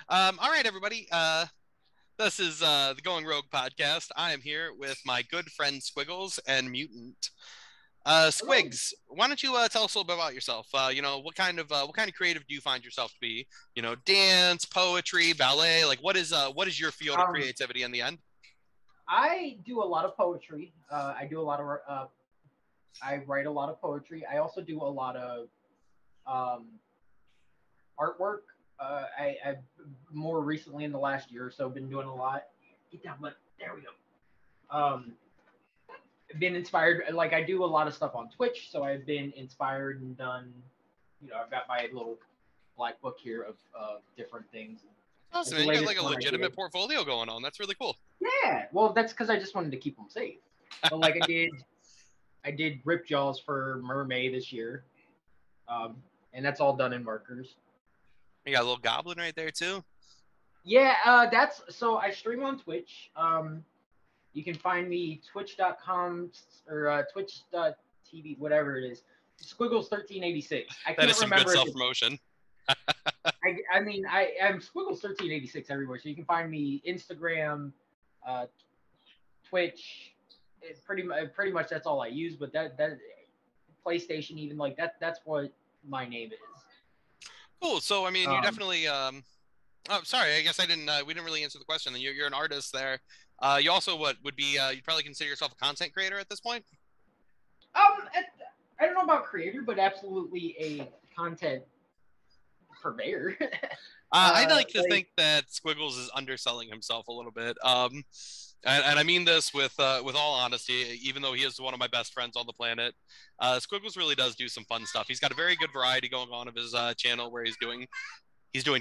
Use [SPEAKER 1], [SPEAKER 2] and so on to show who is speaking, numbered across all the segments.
[SPEAKER 1] All right, everybody. This is the Going Rogue podcast. I am here with my good friend Squiggles and Mutant.
[SPEAKER 2] Hello.
[SPEAKER 1] Squigs, why don't you tell us a little bit about yourself? What kind of creative do you find yourself to be? Dance, poetry, ballet. Like, what is your field of
[SPEAKER 2] Um,
[SPEAKER 1] creativity in the end?
[SPEAKER 2] I do a lot of poetry. I write a lot of poetry. I also do a lot of um, artwork. I've more recently in the last year or so been doing a lot. Get down, but there we go. Um, been inspired. Like I do a lot of stuff on Twitch, so I've been inspired and done. I've got my little black book here of different things. Like
[SPEAKER 1] Awesome,
[SPEAKER 2] the
[SPEAKER 1] man. You got like
[SPEAKER 2] latest
[SPEAKER 1] a
[SPEAKER 2] one I
[SPEAKER 1] legitimate
[SPEAKER 2] did.
[SPEAKER 1] portfolio going on. That's really cool.
[SPEAKER 2] Yeah, well, that's because I just wanted to keep them safe. But like I did rip jaws for Mermaid this year, and that's all done in markers.
[SPEAKER 1] You got a little goblin right there too.
[SPEAKER 2] Yeah, that's so I stream on Twitch. You can find me twitch.com or twitch.tv, whatever it is. Squiggles1386. I
[SPEAKER 1] That is
[SPEAKER 2] can't
[SPEAKER 1] some good
[SPEAKER 2] remember if
[SPEAKER 1] self
[SPEAKER 2] it's.
[SPEAKER 1] promotion.
[SPEAKER 2] I am Squiggles1386 everywhere. So you can find me Instagram, uh, Twitch. Pretty much that's all I use. But that PlayStation even like that's what my name is.
[SPEAKER 1] Cool. So, I mean, you
[SPEAKER 2] Um,
[SPEAKER 1] definitely. Oh, sorry. I guess I didn't. We didn't really answer the question. You're an artist there. You also what would be? You'd probably consider yourself a content creator at this point.
[SPEAKER 2] um, I don't know about creator, but absolutely a content purveyor.
[SPEAKER 1] I'd like to
[SPEAKER 2] Like
[SPEAKER 1] think that Squiggles is underselling himself a little bit. And I mean this with all honesty. Even though he is one of my best friends on the planet, Squiggles really does do some fun stuff. He's got a very good variety going on of his channel where he's doing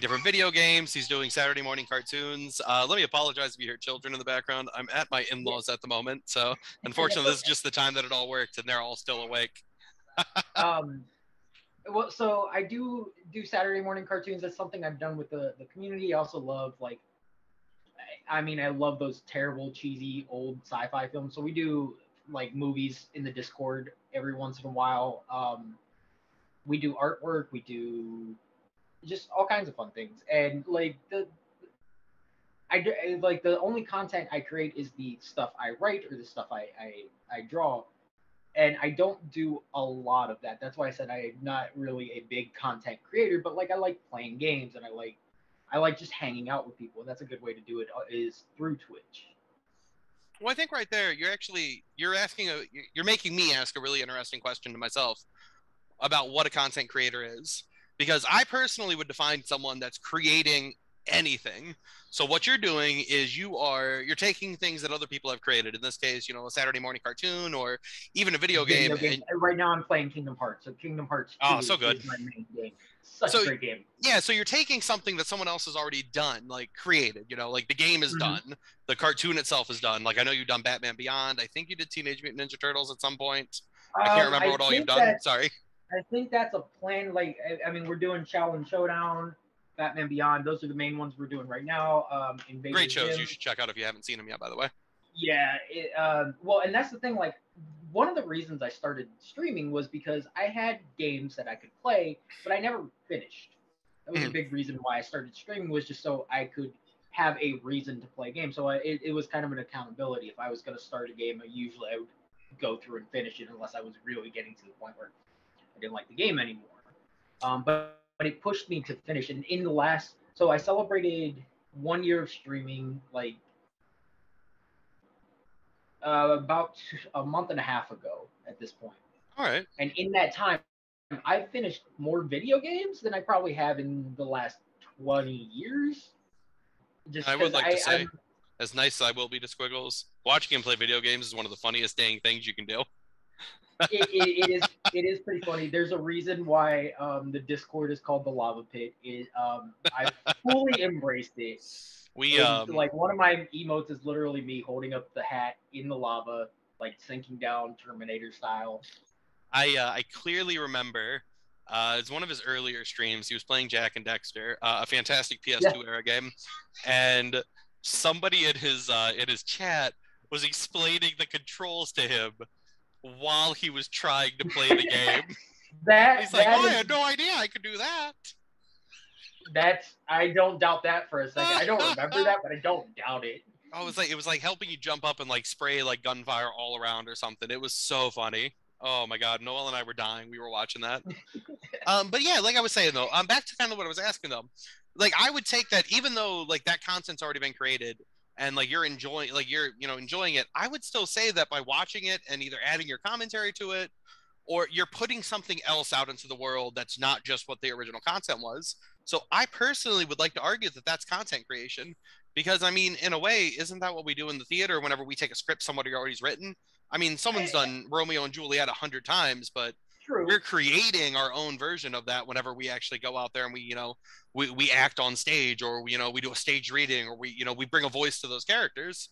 [SPEAKER 1] different video games. He's doing Saturday morning cartoons. Let me apologize if you hear children in the background. I'm at my
[SPEAKER 2] yeah,
[SPEAKER 1] in-laws at the moment, so
[SPEAKER 2] that's
[SPEAKER 1] unfortunately, this is
[SPEAKER 2] okay.
[SPEAKER 1] just the time that it all worked, and they're all still awake.
[SPEAKER 2] Um, well, so I do Saturday morning cartoons. That's something I've done with the community. I also love like I love those terrible, cheesy, old sci-fi films. So we do like movies in the Discord every once in a while. We do artwork. We do just all kinds of fun things. And like like the only content I create is the stuff I write or the stuff I draw. And I don't do a lot of that. That's why I said I'm not really a big content creator, but like I like playing games and I like just hanging out with people. And that's a good way to do it is through Twitch.
[SPEAKER 1] Well, I think right there, you're making me ask a really interesting question to myself about what a content creator is, because I personally would define someone that's creating anything. So what you're doing is you're taking things that other people have created, in this case, a Saturday morning cartoon or even a video game,
[SPEAKER 2] Video games.
[SPEAKER 1] and
[SPEAKER 2] Right now I'm playing Kingdom Hearts. So Kingdom Hearts
[SPEAKER 1] oh,
[SPEAKER 2] 2
[SPEAKER 1] so good.
[SPEAKER 2] is my main game. Such a
[SPEAKER 1] So
[SPEAKER 2] great game.
[SPEAKER 1] yeah, so you're taking something that someone else has already done, like created, like the game is
[SPEAKER 2] Mm-hmm.
[SPEAKER 1] done, the cartoon itself is done. Like I know you've done Batman Beyond. I think you did Teenage Mutant Ninja Turtles at some point. I can't remember
[SPEAKER 2] I
[SPEAKER 1] what all you've
[SPEAKER 2] think
[SPEAKER 1] done.
[SPEAKER 2] that
[SPEAKER 1] Sorry.
[SPEAKER 2] I think that's a plan. Like, we're doing Challenge Showdown, Batman Beyond. Those are the main ones we're doing right now.
[SPEAKER 1] Great
[SPEAKER 2] Invader
[SPEAKER 1] shows. You
[SPEAKER 2] Zim.
[SPEAKER 1] should check out if you haven't seen them yet, by the way.
[SPEAKER 2] Yeah. Well, and that's the thing. Like, one of the reasons I started streaming was because I had games that I could play, but I never finished. That was a
[SPEAKER 1] Mhm.
[SPEAKER 2] big reason why I started streaming was just so I could have a reason to play games. So it was kind of an accountability. If I was going to start a game, I would go through and finish it unless I was really getting to the point where I didn't like the game anymore. But it pushed me to finish. And in the last, so I celebrated 1 year of streaming like about a month and a half ago at this point.
[SPEAKER 1] All right.
[SPEAKER 2] And in that time, I've finished more video games than I probably have in the last 20 years.
[SPEAKER 1] And
[SPEAKER 2] Just
[SPEAKER 1] I would
[SPEAKER 2] because
[SPEAKER 1] like to say,
[SPEAKER 2] I'm
[SPEAKER 1] as nice as I will be to Squiggles, watching him play video games is one of the funniest dang things you can do.
[SPEAKER 2] it is pretty funny. There's a reason why the Discord is called the Lava Pit. I've fully embraced it.
[SPEAKER 1] We
[SPEAKER 2] And like one of my emotes is literally me holding up the hat in the lava, like sinking down Terminator style.
[SPEAKER 1] I clearly remember it's one of his earlier streams. He was playing Jack and Dexter, a fantastic
[SPEAKER 2] Yeah,
[SPEAKER 1] PS2 era game, and somebody in his chat was explaining the controls to him while he was trying to play the game.
[SPEAKER 2] that
[SPEAKER 1] He's like, "Oh,
[SPEAKER 2] that
[SPEAKER 1] I
[SPEAKER 2] is
[SPEAKER 1] had no idea I could do that."
[SPEAKER 2] I don't doubt that for a second. I don't remember that, but I don't doubt it.
[SPEAKER 1] Oh, it was like helping you jump up and like spray like gunfire all around or something. It was so funny. Oh my god, Noel and I were dying. We were watching that. But yeah, like I was saying though, back to kind of what I was asking though. Like I would take that, even though like that content's already been created and like you're enjoying, like you're enjoying it. I would still say that by watching it and either adding your commentary to it, or you're putting something else out into the world that's not just what the original content was. So I personally would like to argue that that's content creation, because I mean, in a way, isn't that what we do in the theater whenever we take a script somebody already's written? I mean, someone's done Romeo and Juliet 100 times, but
[SPEAKER 2] True.
[SPEAKER 1] we're creating our own version of that whenever we actually go out there and we act on stage, or we do a stage reading, or we bring a voice to those characters.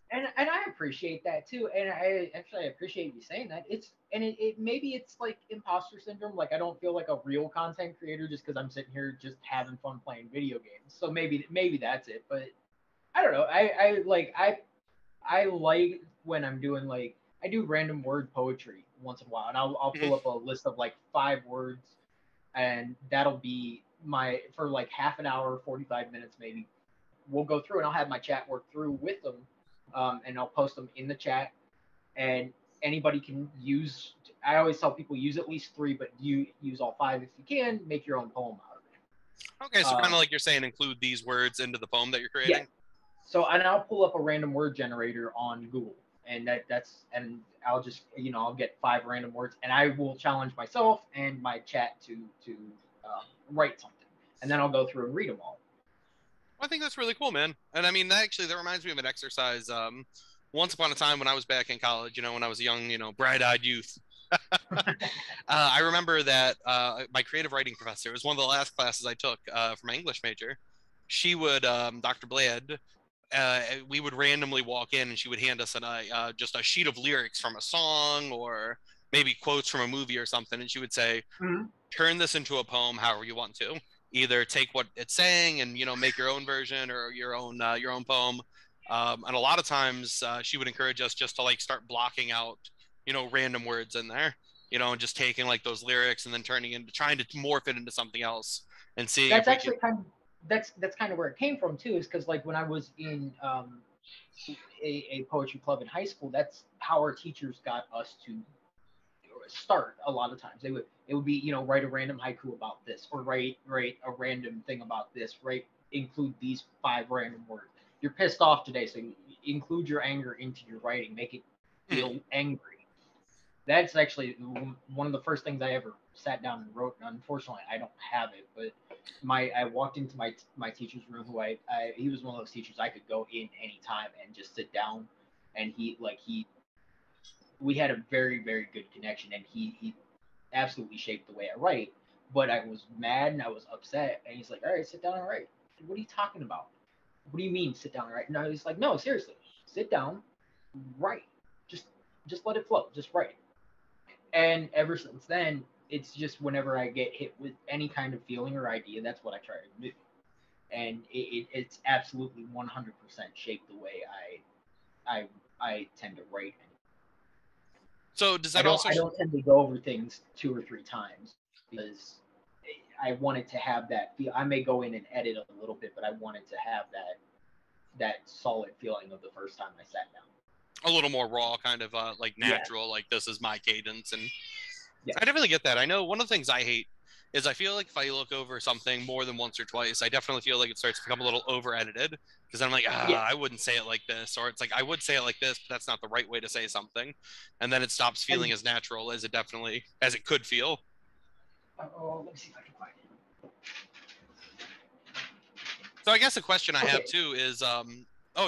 [SPEAKER 2] And I appreciate that too. And I actually appreciate you saying that. It maybe it's like imposter syndrome. Like I don't feel like a real content creator just because I'm sitting here just having fun playing video games. So maybe that's it. But I don't know. I like when I'm doing like I do random word poetry once in a while, and I'll
[SPEAKER 1] Mm-hmm.
[SPEAKER 2] pull up a list of like 5 words, and that'll be my for like half an hour, 45 minutes maybe. We'll go through and I'll have my chat work through with them, and I'll post them in the chat, and anybody can use. I always tell people use at least 3, but you use all 5 if you can. Make your own poem out of
[SPEAKER 1] Okay,
[SPEAKER 2] it.
[SPEAKER 1] so kind of like you're saying, include these words into the poem that you're
[SPEAKER 2] Yeah.
[SPEAKER 1] creating.
[SPEAKER 2] So and I'll pull up a random word generator on Google, and and I'll just I'll get 5 random words, and I will challenge myself and my chat to write something, and then I'll go through and read them all.
[SPEAKER 1] I think that's really cool, man. And I mean, that reminds me of an exercise. Once upon a time when I was back in college, when I was a young, bright-eyed youth, I remember that my creative writing professor, it was one of the last classes I took for my English major. She would, Dr. Blad, we would randomly walk in and she would hand us just a sheet of lyrics from a song, or maybe quotes from a movie or something. And she would say,
[SPEAKER 2] Mm-hmm.
[SPEAKER 1] turn this into a poem however you want to. Either take what it's saying and make your own version, or your own poem. And a lot of times she would encourage us just to like start blocking out random words in there, and just taking like those lyrics and then turning into trying to morph it into something else and seeing if
[SPEAKER 2] That's
[SPEAKER 1] we could.
[SPEAKER 2] actually that's kind of where it came from too, is because like when I was in a poetry club in high school, that's how our teachers got us to start. A lot of times it would be write a random haiku about this, or write a random thing about this, right? Include these 5 random words. You're pissed off today, so you include your anger into your writing, make it feel angry. That's actually one of the first things I ever sat down and wrote. And unfortunately, I don't have it, but I walked into my teacher's room, who he was one of those teachers I could go in anytime and just sit down, and he we had a very very good connection, and he absolutely shaped the way I write. But I was mad and I was upset, and he's like, "All right, sit down and write." What are you talking about? What do you mean sit down and write? And I was like, "No, seriously, sit down, write. Just just let it flow. Just write." And ever since then, it's just whenever I get hit with any kind of feeling or idea, that's what I try to do. And it's absolutely 100% shaped the way I tend to write.
[SPEAKER 1] So does
[SPEAKER 2] I
[SPEAKER 1] that
[SPEAKER 2] don't
[SPEAKER 1] also
[SPEAKER 2] I don't tend to go over things 2 or 3 times, because I wanted to have that feel. I may go in and edit a little bit, but I wanted to have that solid feeling of the first time I sat down.
[SPEAKER 1] a little more raw, kind of like
[SPEAKER 2] Yeah,
[SPEAKER 1] natural, like this is my cadence? And
[SPEAKER 2] yeah,
[SPEAKER 1] I definitely get that. I know one of the things I hate is I feel like if I look over something more than once or twice, I definitely feel like it starts to become a little over edited, because I'm like,
[SPEAKER 2] yeah.
[SPEAKER 1] I wouldn't say it like this, or it's like I would say it like this, but that's not the right way to say something, and then it stops feeling
[SPEAKER 2] And
[SPEAKER 1] as natural as it could feel.
[SPEAKER 2] oh, let me see if I can find
[SPEAKER 1] So I guess the question I
[SPEAKER 2] it.
[SPEAKER 1] have
[SPEAKER 2] Okay,
[SPEAKER 1] too is, oh,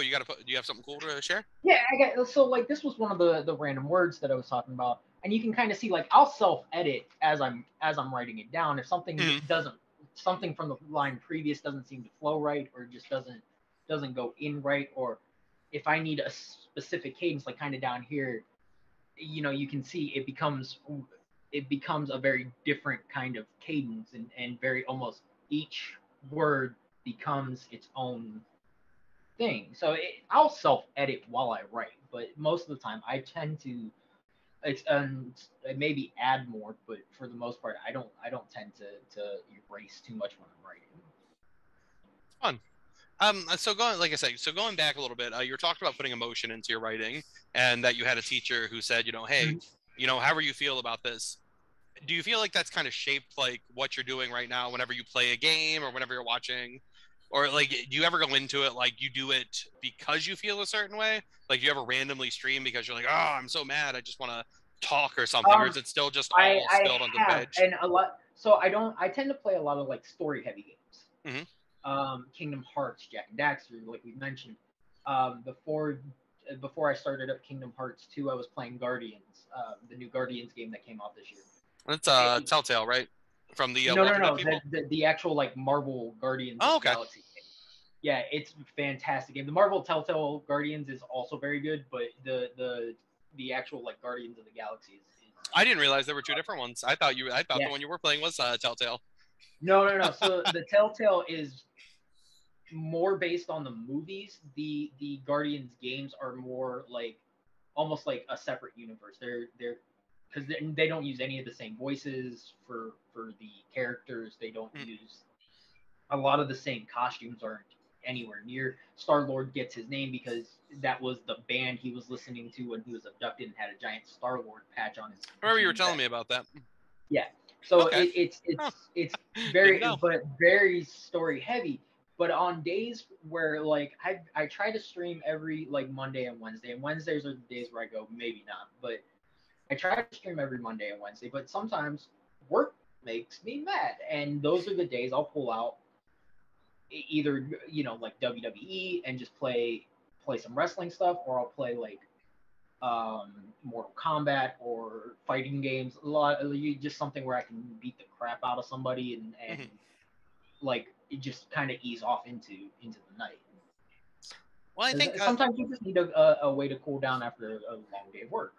[SPEAKER 1] do you have something cool to share?
[SPEAKER 2] yeah, I got so like this was one of the random words that I was talking about, and you can kind of see like I'll self edit as I'm writing it down. If something
[SPEAKER 1] Mm-hmm.
[SPEAKER 2] doesn't something from the line previous doesn't seem to flow right, or just doesn't go in right, or if I need a specific cadence, like kind of down here, you can see it becomes a very different kind of cadence, and very almost each word becomes its own thing. So I'll self edit while I write, but most of the time I tend to it's maybe add more, but for the most part I don't tend to erase too much when I'm writing.
[SPEAKER 1] Fun. So going, like I said, so going back a little bit, you were talking about putting emotion into your writing, and that you had a teacher who said, hey,
[SPEAKER 2] Mhm.
[SPEAKER 1] however you feel about this, do you feel like that's kind of shaped like what you're doing right now whenever you play a game or whenever you're watching, or like, do you ever go into it like you do it because you feel a certain way? Like, you ever randomly stream because you're like, oh, I'm so mad, I just want to talk or something, or is
[SPEAKER 2] Um,
[SPEAKER 1] it still just
[SPEAKER 2] I
[SPEAKER 1] all
[SPEAKER 2] I
[SPEAKER 1] spilled onto the
[SPEAKER 2] have,
[SPEAKER 1] page?
[SPEAKER 2] and a lot. So I tend to play a lot of like story heavy games.
[SPEAKER 1] Mm-hmm.
[SPEAKER 2] Kingdom Hearts, Jack and Daxter, like we mentioned. Before I started up Kingdom Hearts 2, I was playing Guardians, the new Guardians game that came out this year.
[SPEAKER 1] That's
[SPEAKER 2] It,
[SPEAKER 1] Telltale, right? From the
[SPEAKER 2] no, no,
[SPEAKER 1] Walking Dead
[SPEAKER 2] no,
[SPEAKER 1] people.
[SPEAKER 2] the actual like Marvel Guardians of
[SPEAKER 1] Oh,
[SPEAKER 2] the
[SPEAKER 1] okay.
[SPEAKER 2] Galaxy game. Yeah, it's a fantastic game. The Marvel Telltale Guardians is also very good, but the actual like Guardians of the Galaxy is
[SPEAKER 1] I didn't realize there were two different ones. I thought
[SPEAKER 2] yeah.
[SPEAKER 1] the one you were playing was Telltale.
[SPEAKER 2] No, no, no. So the Telltale is more based on the movies. The Guardians games are more like almost like a separate universe. They're because they don't use any of the same voices for the characters. They don't
[SPEAKER 1] Mm.
[SPEAKER 2] use a lot of the same costumes aren't anywhere near. Star Lord gets his name because that was the band he was listening to when he was abducted and had a giant Star Lord patch on his
[SPEAKER 1] I remember you were
[SPEAKER 2] jean
[SPEAKER 1] telling
[SPEAKER 2] vest.
[SPEAKER 1] me about that.
[SPEAKER 2] Yeah. So
[SPEAKER 1] Okay. Huh.
[SPEAKER 2] it's
[SPEAKER 1] Didn't
[SPEAKER 2] very
[SPEAKER 1] know.
[SPEAKER 2] but very story heavy. But on days where like I try to stream every like Monday and Wednesday, and Wednesdays are the days where I go maybe not, but I try to stream every Monday and Wednesday. But sometimes work makes me mad, and those are the days I'll pull out either like WWE and just play some wrestling stuff, or I'll play like Mortal Kombat or fighting games. A lot just something where I can beat the crap out of somebody and
[SPEAKER 1] Mhm.
[SPEAKER 2] like it just kind of ease off into the night.
[SPEAKER 1] Well, I think
[SPEAKER 2] Sometimes you just need a way to cool down after a long day of work.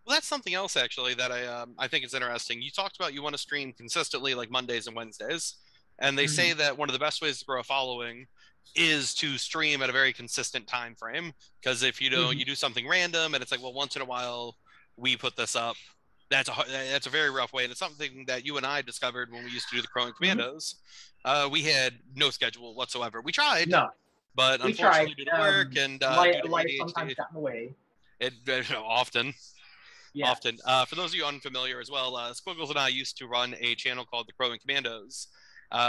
[SPEAKER 1] well, that's something else actually that I think is interesting. You talked about you want to stream consistently like Mondays and Wednesdays, and they say
[SPEAKER 2] Mm-hmm.
[SPEAKER 1] that one of the best ways to grow a following is to stream at a very consistent time frame. Because if
[SPEAKER 2] Mm-hmm.
[SPEAKER 1] you do something random and it's like, well, once in a while we put this up, that's a very rough way. And it's something that you and I discovered when we used to do the Crowing
[SPEAKER 2] Mm-hmm.
[SPEAKER 1] Commandos. We had no schedule whatsoever. We tried,
[SPEAKER 2] No,
[SPEAKER 1] but
[SPEAKER 2] we tried.
[SPEAKER 1] unfortunately, due to work and due to
[SPEAKER 2] Life sometimes
[SPEAKER 1] ADHD,
[SPEAKER 2] got in the way.
[SPEAKER 1] often.
[SPEAKER 2] Yeah,
[SPEAKER 1] Often. For those of you unfamiliar as well, Squiggles and I used to run a channel called the Crowing Commandos.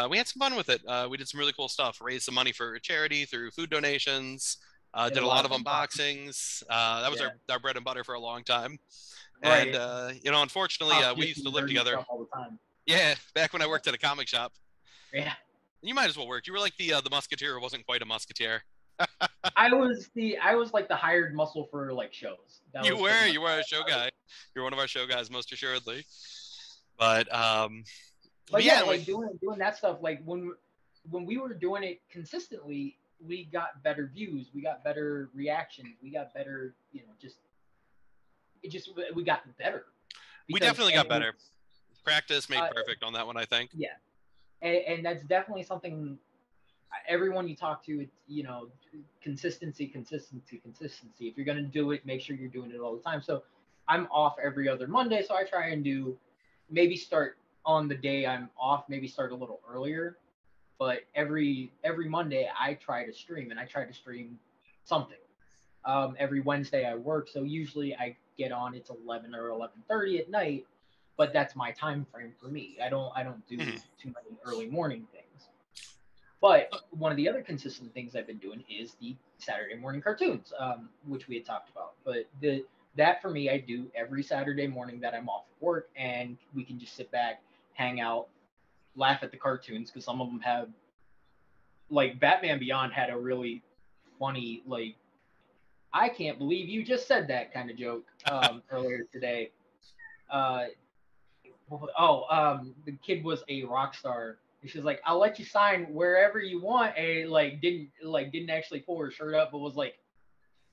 [SPEAKER 1] We had some fun with it. We did some really cool stuff, raised some money for charity through food donations,
[SPEAKER 2] did
[SPEAKER 1] did
[SPEAKER 2] a
[SPEAKER 1] a
[SPEAKER 2] lot
[SPEAKER 1] lot
[SPEAKER 2] of
[SPEAKER 1] of
[SPEAKER 2] unboxing.
[SPEAKER 1] unboxings. That was
[SPEAKER 2] Yeah,
[SPEAKER 1] our bread and butter for a long time. And,
[SPEAKER 2] right.
[SPEAKER 1] unfortunately, we used to
[SPEAKER 2] Competition
[SPEAKER 1] live
[SPEAKER 2] nerdy
[SPEAKER 1] together.
[SPEAKER 2] stuff all the time.
[SPEAKER 1] Yeah, back when I worked at a comic shop.
[SPEAKER 2] Yeah.
[SPEAKER 1] You might as well work. You were like the musketeer who wasn't quite a musketeer.
[SPEAKER 2] I was like the hired muscle for like shows. That was pretty much
[SPEAKER 1] You were a show
[SPEAKER 2] how I was.
[SPEAKER 1] guy. You're one of our show guys, most assuredly. But
[SPEAKER 2] But yeah,
[SPEAKER 1] yeah,
[SPEAKER 2] like doing that stuff. Like when we were doing it consistently, we got better views, we got better reactions, we got better. Just it just we got better
[SPEAKER 1] we
[SPEAKER 2] because
[SPEAKER 1] definitely got better. Practice made
[SPEAKER 2] uh,
[SPEAKER 1] perfect on that one, I think.
[SPEAKER 2] yeah, and that's definitely something. Everyone you talk to, it's consistency, consistency, consistency. If you're gonna do it, make sure you're doing it all the time. So I'm off every other Monday, so I try and do maybe start on the day I'm off, maybe start a little earlier. But every Monday I try to stream, and I try to stream something. Every Wednesday I work, so usually I get on. It's 11 or 11:30 at night, but that's my time frame for me. I don't do
[SPEAKER 1] Mhm.
[SPEAKER 2] too many early morning things. But one of the other consistent things I've been doing is the Saturday morning cartoons, which we had talked about. But that for me, I do every Saturday morning that I'm off work, and we can just sit back, hang out, laugh at the cartoons because some of them have like Batman Beyond had a really funny like I can't believe you just said that kind of joke earlier today. Uh, the kid was a rock star. And she's like, I'll let you sign wherever you want. And didn't actually pull her shirt up, but was like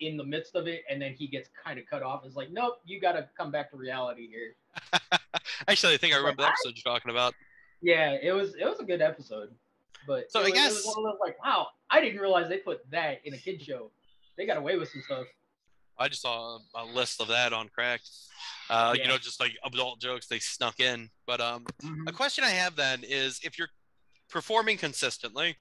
[SPEAKER 2] in the midst of it. And then he gets kind of cut off. It's like, nope, you got to come back to reality here.
[SPEAKER 1] Actually, I think I
[SPEAKER 2] It's like,
[SPEAKER 1] remember the episode you're talking about.
[SPEAKER 2] yeah, it was a good episode, but
[SPEAKER 1] So I
[SPEAKER 2] it was
[SPEAKER 1] guess
[SPEAKER 2] one of those like, wow, I didn't realize they put that in a kid show. They got away with some stuff.
[SPEAKER 1] I just saw a list of that on Cracked.
[SPEAKER 2] Yeah.
[SPEAKER 1] Just like adult jokes they snuck in. But a
[SPEAKER 2] Mm-hmm.
[SPEAKER 1] question I have then is if you're performing consistently,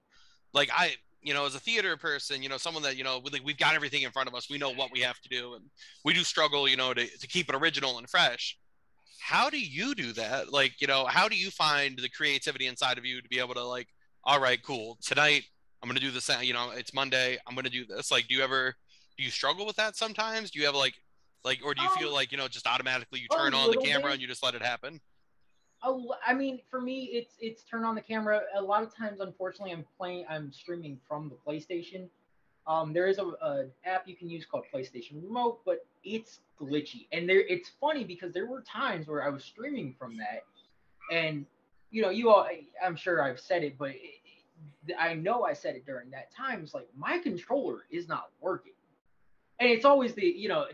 [SPEAKER 1] like as a theater person, someone that, we've got everything in front of us. We know what we have to do. And we do struggle, to keep it original and fresh. How do you do that? Like, how do you find the creativity inside of you to be able to like, all right, cool. Tonight I'm going to do this. It's Monday. I'm going to do this. Like, do you struggle with that sometimes? Do you have or do you feel like, just automatically you
[SPEAKER 2] A
[SPEAKER 1] turn on the
[SPEAKER 2] little
[SPEAKER 1] camera
[SPEAKER 2] bit.
[SPEAKER 1] and you just let it happen?
[SPEAKER 2] I mean, for me, it's turn on the camera. A lot of times, unfortunately, I'm streaming from the PlayStation. There is a app you can use called PlayStation Remote, but it's glitchy, and it's funny because there were times where I was streaming from that, and you all, I'm sure I've said it, but I know I said it during that time. It's like my controller is not working, and it's always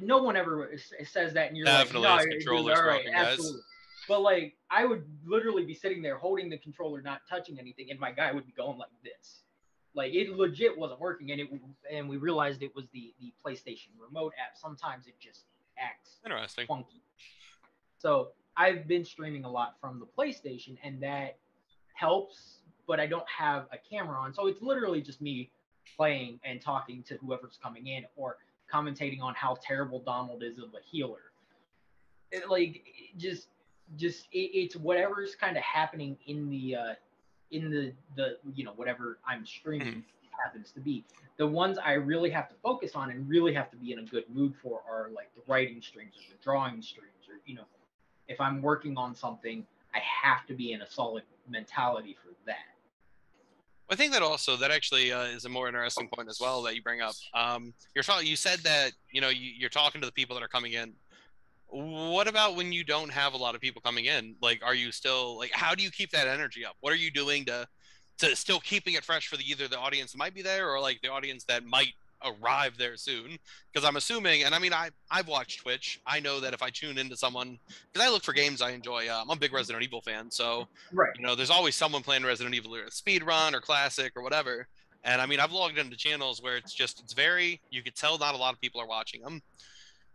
[SPEAKER 2] no one ever says that, and you're like,
[SPEAKER 1] Definitely,
[SPEAKER 2] no,
[SPEAKER 1] his
[SPEAKER 2] dude, all
[SPEAKER 1] controller's
[SPEAKER 2] right,
[SPEAKER 1] broken, guys.
[SPEAKER 2] absolutely. But like, I would literally be sitting there holding the controller, not touching anything, and my guy would be going like this, like it legit wasn't working, and we realized it was the PlayStation Remote app. Sometimes it just acts
[SPEAKER 1] Interesting.
[SPEAKER 2] funky. So I've been streaming a lot from the PlayStation, and that helps. But I don't have a camera on, so it's literally just me playing and talking to whoever's coming in, or commentating on how terrible Donald is of a healer. Like it's whatever's kind of happening in the whatever I'm
[SPEAKER 1] Mm-hmm.
[SPEAKER 2] streaming happens to be. The ones I really have to focus on and really have to be in a good mood for are like the writing streams or the drawing streams, or if I'm working on something, I have to be in a solid mentality for that.
[SPEAKER 1] I think that actually is a more interesting point as well that you bring up. You said that you're talking to the people that are coming in. What about when you don't have a lot of people coming in? Like, are you still like? How do you keep that energy up? What are you doing to still keeping it fresh for either the audience that might be there or like the audience that might arrive there soon? Because I'm assuming, and I mean, I've watched Twitch. I know that if I tune into someone, because I look for games I enjoy. I'm a big Resident Evil fan, so
[SPEAKER 2] Right.
[SPEAKER 1] there's always someone playing Resident Evil or speed run or classic or whatever. And I mean, I've logged into channels where it's very, you could tell not a lot of people are watching them.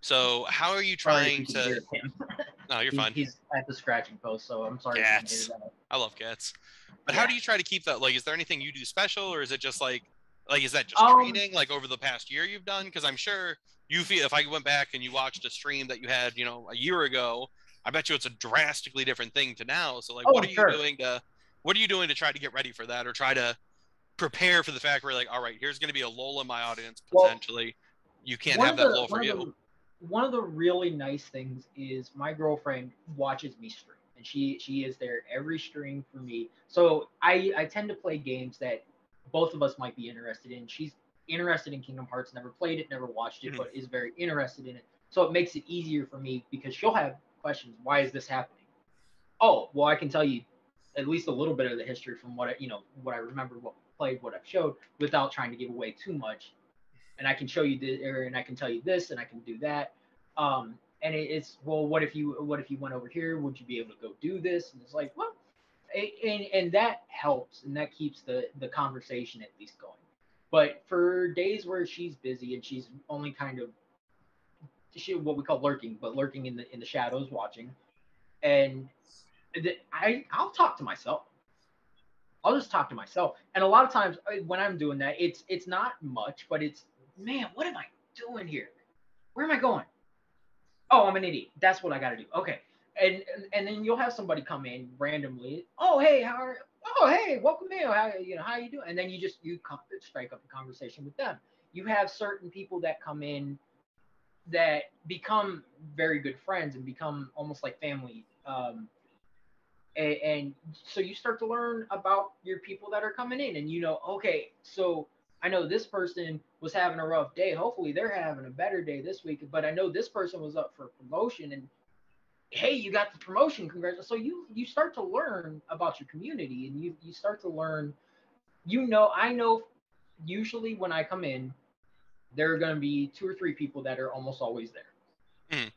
[SPEAKER 1] So how are you
[SPEAKER 2] Sorry if you
[SPEAKER 1] trying
[SPEAKER 2] can
[SPEAKER 1] to?
[SPEAKER 2] hear him.
[SPEAKER 1] No, you're fine.
[SPEAKER 2] He's at the scratching post, so I'm sorry if you can hear
[SPEAKER 1] Cats.
[SPEAKER 2] that.
[SPEAKER 1] I love cats. But how
[SPEAKER 2] Yeah.
[SPEAKER 1] do you try to keep that? Like, is there anything you do special, or is it just like is that just
[SPEAKER 2] Um.
[SPEAKER 1] training? Like over the past year you've done? Because I'm sure you feel if I went back and you watched a stream that you had, a year ago, I bet you it's a drastically different thing to now. So like,
[SPEAKER 2] Oh, sure.
[SPEAKER 1] what are you doing to try to get ready for that, or try to prepare for the fact where like, all right, here's going to be a lull in my audience
[SPEAKER 2] Well,
[SPEAKER 1] potentially. You can't
[SPEAKER 2] one
[SPEAKER 1] have
[SPEAKER 2] of
[SPEAKER 1] that
[SPEAKER 2] the
[SPEAKER 1] lull for
[SPEAKER 2] one of
[SPEAKER 1] you.
[SPEAKER 2] the one of the really nice things is my girlfriend watches me stream, and she is there every stream for me. So I tend to play games that both of us might be interested in. She's interested in Kingdom Hearts, never played it, never watched it,
[SPEAKER 1] Mhm.
[SPEAKER 2] but is very interested in it. So it makes it easier for me because she'll have questions. Why is this happening? Oh, well, I can tell you at least a little bit of the history from what I remember, what played, what I've showed, without trying to give away too much. And I can show you this, and I can tell you this, and I can do that. And it's, well, what if you went over here? Would you be able to go do this? And it's like, well, and that helps, and that keeps the conversation at least going. But for days where she's busy and she's only kind of what we call lurking, but lurking in the shadows, watching, and I'll talk to myself. I'll just talk to myself. And a lot of times when I'm doing that, it's not much, but it's, man, what am I doing here? Where am I going? Oh, I'm an idiot. That's what I got to do. Okay. And then you'll have somebody come in randomly. Oh, hey, how are? Oh, hey, welcome in. How you doing? And then you strike up a conversation with them. You have certain people that come in that become very good friends and become almost like family. And so you start to learn about your people that are coming in, and okay, so I know this person was having a rough day. Hopefully they're having a better day this week, but I know this person was up for promotion, and hey, you got the promotion, congrats. So you start to learn about your community, and you start to learn. I know usually when I come in, there are going to be two or three people that are almost always there.
[SPEAKER 1] Mhm.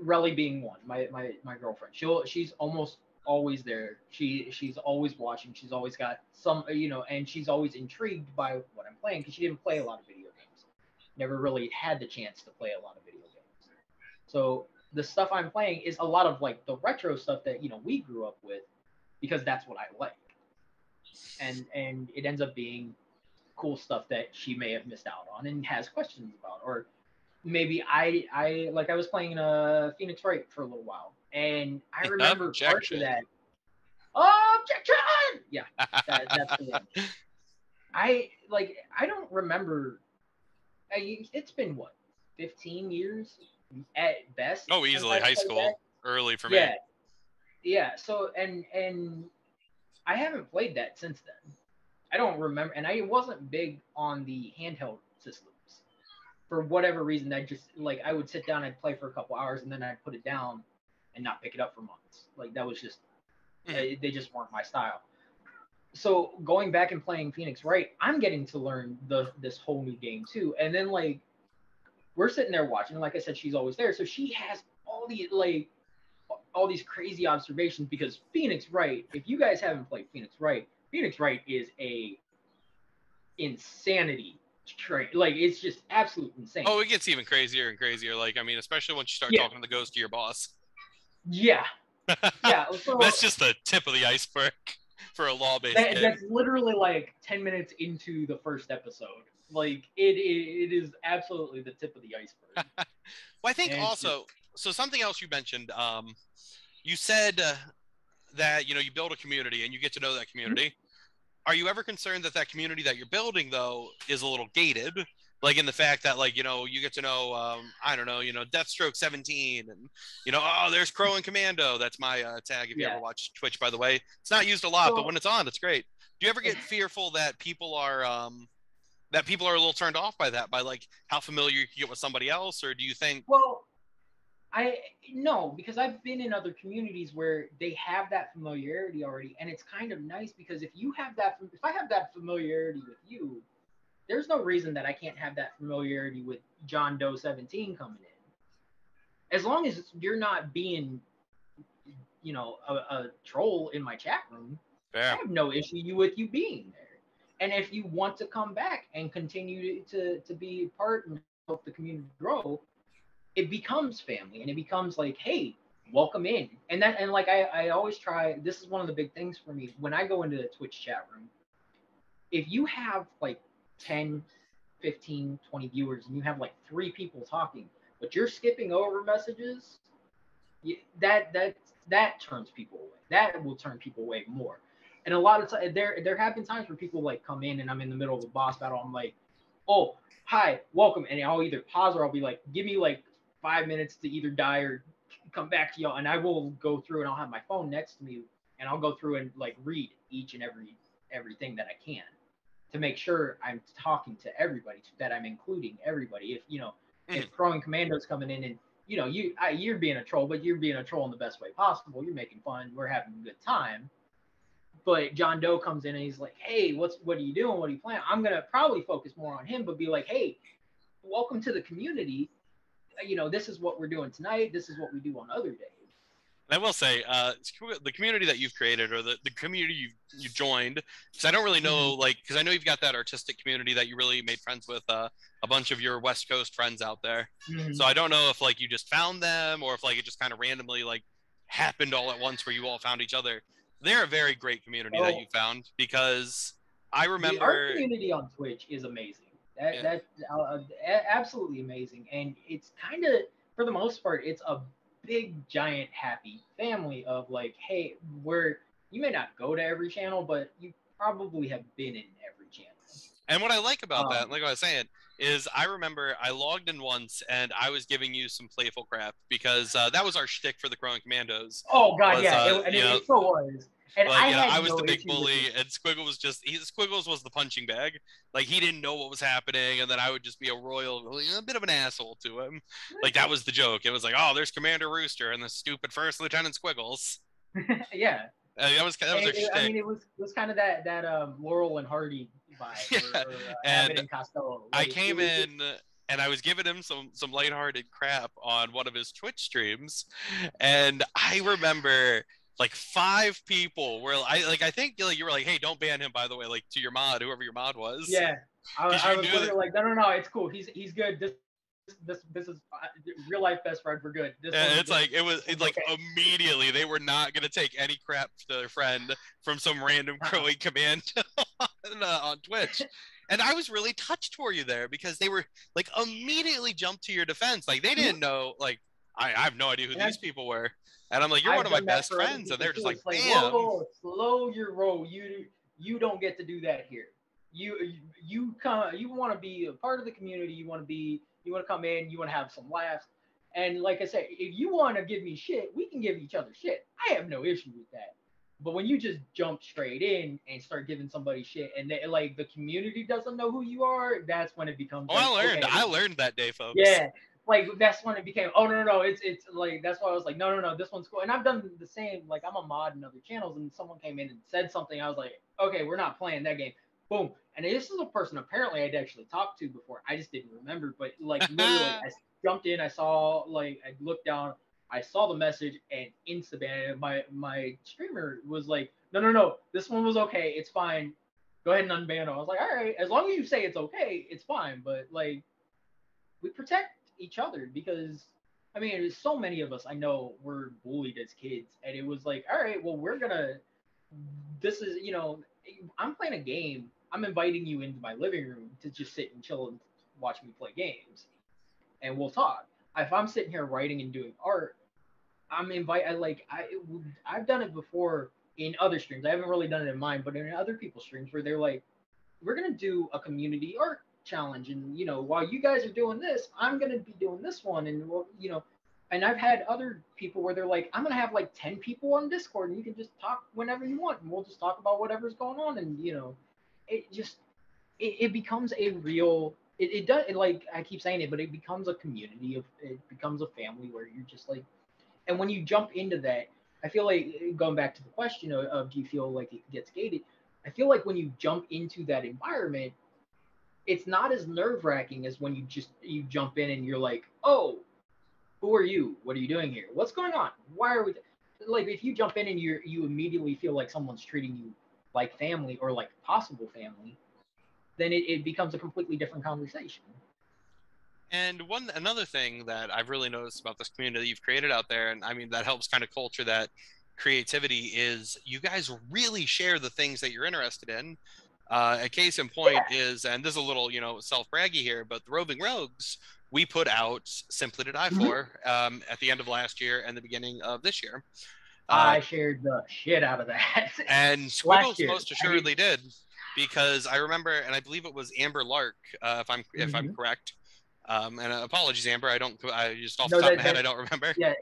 [SPEAKER 2] Relly being one, my girlfriend. She's almost always there. She's always watching. She's always got some, and she's always intrigued by what I'm playing because she didn't play a lot of video games. Never really had the chance to play a lot of video games. So the stuff I'm playing is a lot of like the retro stuff that we grew up with because that's what I like. and it ends up being cool stuff that she may have missed out on and has questions about, or maybe I like I was playing Phoenix Wright for a little while, and I remember parts of
[SPEAKER 1] Objection.
[SPEAKER 2] that. Objection! Yeah, that's the one. I don't remember. It's been what, 15 years at best
[SPEAKER 1] Oh,
[SPEAKER 2] since
[SPEAKER 1] easily
[SPEAKER 2] I
[SPEAKER 1] high
[SPEAKER 2] played that.
[SPEAKER 1] school, early for me.
[SPEAKER 2] Yeah, yeah. So and I haven't played that since then. I don't remember, and I wasn't big on the handheld systems for whatever reason. I just like I would sit down, I'd play for a couple hours, and then I'd put it down and not pick it up for months. Like that was just they just weren't my style. So going back and playing Phoenix Wright, I'm getting to learn this whole new game too. And then like we're sitting there watching, and like I said, she's always there, so she has all these crazy observations because Phoenix Wright. If you guys haven't played Phoenix Wright is a insanity trait. Like it's just absolute insane.
[SPEAKER 1] Oh, it gets even crazier and crazier. Like I mean, especially once you start talking to the ghost to your boss.
[SPEAKER 2] Yeah, yeah. So
[SPEAKER 1] that's just the tip of the iceberg for a law-based game.
[SPEAKER 2] That's literally like 10 minutes into the first episode. Like it is absolutely the tip of the iceberg.
[SPEAKER 1] Well, I think and also, so something else you mentioned, you said that, you know, you build a community and you get to know that community. Mm-hmm. Are you ever concerned that that community that you're building, though, is a little gated? Like in the fact that, like, you know, you get to know, I don't know, you know, Deathstroke 17 and, you know, oh, there's Crow and Commando. That's my tag if you ever watch Twitch, by the way. It's not used a lot, but when it's on, it's great. Do you ever get fearful that people are a little turned off by that, by like how familiar you can get with somebody else? Or do you think?
[SPEAKER 2] Well, no, because I've been in other communities where they have that familiarity already. And it's kind of nice because if I have that familiarity with you, there's no reason that I can't have that familiarity with John Doe 17 coming in. As long as you're not being, you know, a troll in my chat room, fair. I have no issue with you being there. And if you want to come back and continue to be part and help the community grow, it becomes family and it becomes like, hey, welcome in. And like I always try, this is one of the big things for me when I go into the Twitch chat room. If you have like 10, 15, 20 viewers and you have like 3 people talking, but you're skipping over messages, that turns people away. That will turn people away more. And a lot of times there have been times where people like come in and I'm in the middle of a boss battle. I'm like, oh, hi, welcome. And I'll either pause or I'll be like, give me like 5 minutes to either die or come back to y'all. And I will go through and I'll have my phone next to me and I'll go through and like read each and everything that I can to make sure I'm talking to everybody, that I'm including everybody. If, you know, if Crow and Commando's coming in and, you know, you're being a troll, but you're being a troll in the best way possible. You're making fun. We're having a good time. But John Doe comes in and he's like, hey, what are you doing? What are you planning? I'm going to probably focus more on him, but be like, hey, welcome to the community. You know, this is what we're doing tonight. This is what we do on other days.
[SPEAKER 1] And I will say, the community that you've created or the community you joined, because I don't really know, like, because I know you've got that artistic community that you really made friends with a bunch of your West Coast friends out there. Mm-hmm. So I don't know if, like, you just found them or if, like, it just kind of randomly, like, happened all at once where you all found each other. They're a very great community that you found because I remember...
[SPEAKER 2] Our community on Twitch is amazing. That's absolutely amazing. And it's kind of, for the most part, it's a big, giant, happy family of like, hey, you may not go to every channel, but you probably have been in every channel.
[SPEAKER 1] And what I like about that, like I was saying, is I remember I logged in once and I was giving you some playful crap because that was our shtick for the Crow and Commandos.
[SPEAKER 2] Oh God, it so was. And
[SPEAKER 1] like, I was the big bully, and Squiggles was the punching bag. Like he didn't know what was happening, and then I would just be a bit of an asshole to him. Like that was the joke. It was like, oh, there's Commander Rooster and the stupid First Lieutenant Squiggles.
[SPEAKER 2] Yeah.
[SPEAKER 1] That was our shtick.
[SPEAKER 2] I mean, it was kind of that Laurel and Hardy vibe.
[SPEAKER 1] Yeah.
[SPEAKER 2] Or
[SPEAKER 1] and
[SPEAKER 2] Abbott and Costello.
[SPEAKER 1] Like, I came in. And I was giving him some lighthearted crap on one of his Twitch streams, and I remember like 5 people were I think you were like, hey, don't ban him, by the way, like to your mod, whoever your mod was.
[SPEAKER 2] Yeah, I was literally like, no, it's cool. He's good. This this is real life best friend. We're good.
[SPEAKER 1] It's like
[SPEAKER 2] okay.
[SPEAKER 1] immediately they were not gonna take any crap to their friend from some random crowing command on Twitch. And I was really touched for you there because they were like immediately jumped to your defense. Like they didn't know, like I have no idea who these people were. And I'm like, you're one of my best friends. And they're just like, bam.
[SPEAKER 2] Whoa, slow your roll. You don't get to do that here. You want to be a part of the community. You want to come in. You want to have some laughs. And like I said, if you want to give me shit, we can give each other shit. I have no issue with that. But when you just jump straight in and start giving somebody shit, and they, like the community doesn't know who you are, that's when it becomes.
[SPEAKER 1] Oh, like, I learned that day, folks.
[SPEAKER 2] Yeah, like that's when it became. Oh no, it's like that's why I was like, no, this one's cool. And I've done the same. Like I'm a mod in other channels, and someone came in and said something. I was like, okay, we're not playing that game. Boom. And this is a person apparently I'd actually talked to before. I just didn't remember. But like literally, I jumped in. I saw I looked down. I saw the message and Instaban. My streamer was like, no, this one was okay. It's fine. Go ahead and unban it. I was like, all right, as long as you say it's okay, it's fine. But like, we protect each other because I mean, there's so many of us I know were bullied as kids, and it was like, all right, well, this is I'm playing a game. I'm inviting you into my living room to just sit and chill and watch me play games, and we'll talk. If I'm sitting here writing and doing art, I've done it before in other streams. I haven't really done it in mine, but in other people's streams where they're like, we're gonna do a community art challenge, and while you guys are doing this, I'm gonna be doing this one, and and I've had other people where they're like, I'm gonna have like 10 people on Discord, and you can just talk whenever you want, and we'll just talk about whatever's going on, and it becomes a real. It does, like I keep saying it, but it becomes a community it becomes a family where you're just like. And when you jump into that, I feel like going back to the question of do you feel like it gets gated? I feel like when you jump into that environment, it's not as nerve-wracking as when you jump in and you're like, oh, who are you? What are you doing here? What's going on? Why are we like if you jump in and you immediately feel like someone's treating you like family or like possible family, then it becomes a completely different conversation.
[SPEAKER 1] And another thing that I've really noticed about this community that you've created out there, and I mean that helps kind of culture that creativity, is you guys really share the things that you're interested in. A case in point is, and this is a little self-braggy here, but the Roving Rogues, we put out Simply to Die For at the end of last year and the beginning of this year.
[SPEAKER 2] I shared the shit out of that.
[SPEAKER 1] And Squiggles most assuredly did, because I remember, and I believe it was Amber Lark, if I'm correct. And apologies, Amber. I just off the top of my head, I don't remember.
[SPEAKER 2] Yeah,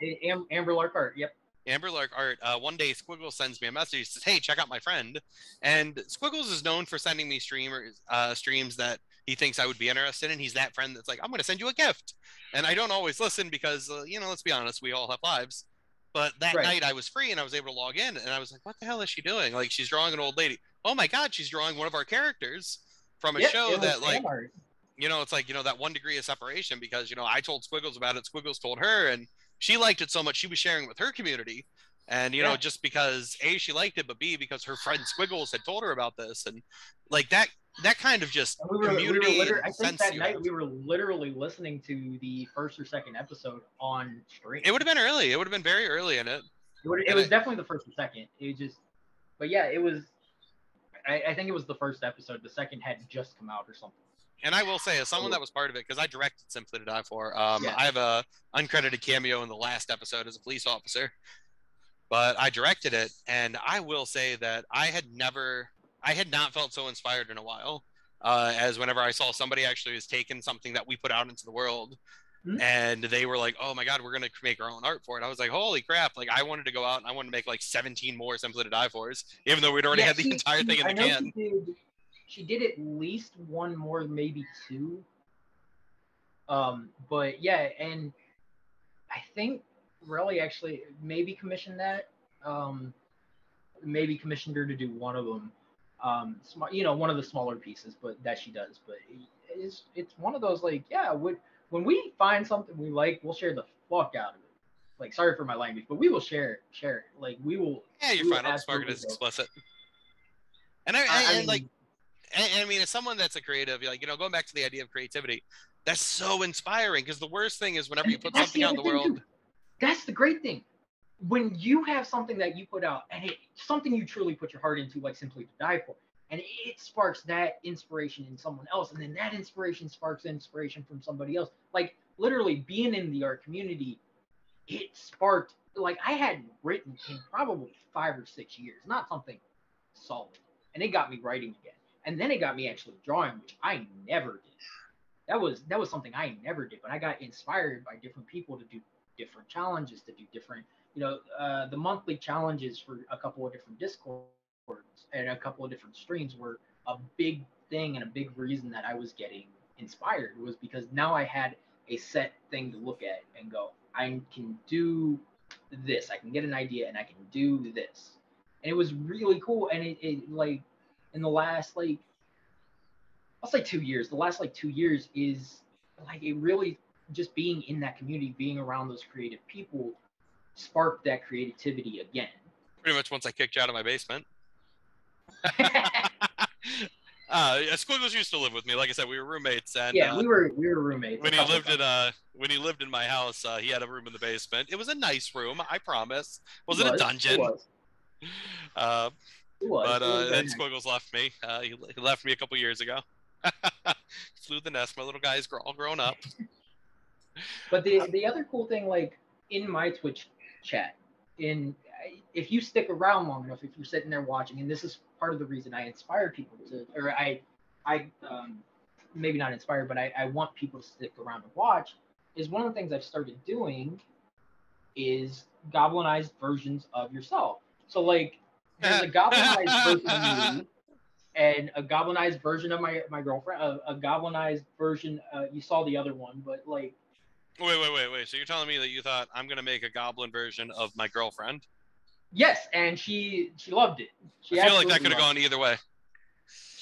[SPEAKER 2] Amber Lark Art. Yep.
[SPEAKER 1] Amber Lark Art. One day, Squiggles sends me a message. He says, "Hey, check out my friend." And Squiggles is known for sending me streams that he thinks I would be interested in. He's that friend that's like, "I'm going to send you a gift," and I don't always listen because let's be honest, we all have lives. But that night I was free and I was able to log in, and I was like, "What the hell is she doing?" Like, she's drawing an old lady. Oh my God, she's drawing one of our characters from a show that like. It's like, that 1 degree of separation because, I told Squiggles about it. Squiggles told her, and she liked it so much she was sharing with her community. And, just because A, she liked it, but B, because her friend Squiggles had told her about this. And like that kind of just community.
[SPEAKER 2] I think that night we were literally listening to the first or second episode on stream.
[SPEAKER 1] It would have been early. It would have been very early in it.
[SPEAKER 2] It was definitely the first or second. But yeah, it was, I think it was the first episode. The second had just come out or something.
[SPEAKER 1] And I will say, as someone that was part of it, because I directed Simply to Die For, I have a uncredited cameo in the last episode as a police officer, but I directed it, and I will say that I had not felt so inspired in a while, as whenever I saw somebody actually was taking something that we put out into the world, and they were like, "Oh my God, we're gonna make our own art for it." I was like, "Holy crap!" Like, I wanted to go out and I wanted to make like 17 more Simply to Die Fors, even though we'd already had the entire thing in the can.
[SPEAKER 2] She did at least one more, maybe two. But yeah, and I think really actually maybe commissioned that. Maybe commissioned her to do one of them. One of the smaller pieces, but that she does. But it's one of those like, yeah, when we find something we like, we'll share the fuck out of it. Like, sorry for my language, but we will share it. Like, we will.
[SPEAKER 1] Yeah, you're fine. I'll just mark it as explicit. And I mean, like. and I mean, as someone that's a creative, like, going back to the idea of creativity, that's so inspiring because the worst thing is whenever you
[SPEAKER 2] And
[SPEAKER 1] put
[SPEAKER 2] that's
[SPEAKER 1] something
[SPEAKER 2] the
[SPEAKER 1] out in
[SPEAKER 2] other
[SPEAKER 1] the
[SPEAKER 2] thing
[SPEAKER 1] world.
[SPEAKER 2] too. That's the great thing. When you have something that you put out and it's something you truly put your heart into, like Simply to Die For, and it sparks that inspiration in someone else, and then that inspiration sparks inspiration from somebody else. Like literally being in the art community, it sparked, like I hadn't written in probably 5 or 6 years, not something solid. And it got me writing again. And then it got me actually drawing, which I never did. That was something I never did, but I got inspired by different people to do different challenges, to do different, the monthly challenges for a couple of different discords and a couple of different streams were a big thing and a big reason that I was getting inspired was because now I had a set thing to look at and go, I can do this, I can get an idea and I can do this. And it was really cool. And it like in the last like I'll say 2 years. The last like 2 years is like it really just being in that community, being around those creative people, sparked that creativity again.
[SPEAKER 1] Pretty much once I kicked you out of my basement. Squiggles used to live with me. Like I said, we were roommates, and
[SPEAKER 2] Yeah, we were roommates a
[SPEAKER 1] when he
[SPEAKER 2] couple
[SPEAKER 1] lived
[SPEAKER 2] times.
[SPEAKER 1] in my house, he had a room in the basement. It was a nice room, I promise.
[SPEAKER 2] It
[SPEAKER 1] Wasn't a
[SPEAKER 2] was. It
[SPEAKER 1] dungeon.
[SPEAKER 2] was.
[SPEAKER 1] Uh,
[SPEAKER 2] It was.
[SPEAKER 1] but
[SPEAKER 2] It was very
[SPEAKER 1] then
[SPEAKER 2] nice.
[SPEAKER 1] Squiggles left me. He left me a couple years ago. Flew the nest. My little guy's all grown up.
[SPEAKER 2] But the other cool thing, like in my Twitch chat, in if you stick around long enough, if you're sitting there watching, and this is part of the reason I inspire people to, or I maybe not inspired, but I want people to stick around and watch. Is one of the things I've started doing is goblinized versions of yourself. So like, there's a goblinized version of me and a goblinized version of my girlfriend, a goblinized version. You saw the other one, but like
[SPEAKER 1] Wait. So you're telling me that you thought I'm gonna make a goblin version of my girlfriend?
[SPEAKER 2] yes, and she loved it.
[SPEAKER 1] I
[SPEAKER 2] She
[SPEAKER 1] feel like that
[SPEAKER 2] absolutely
[SPEAKER 1] could have
[SPEAKER 2] loved
[SPEAKER 1] gone either way.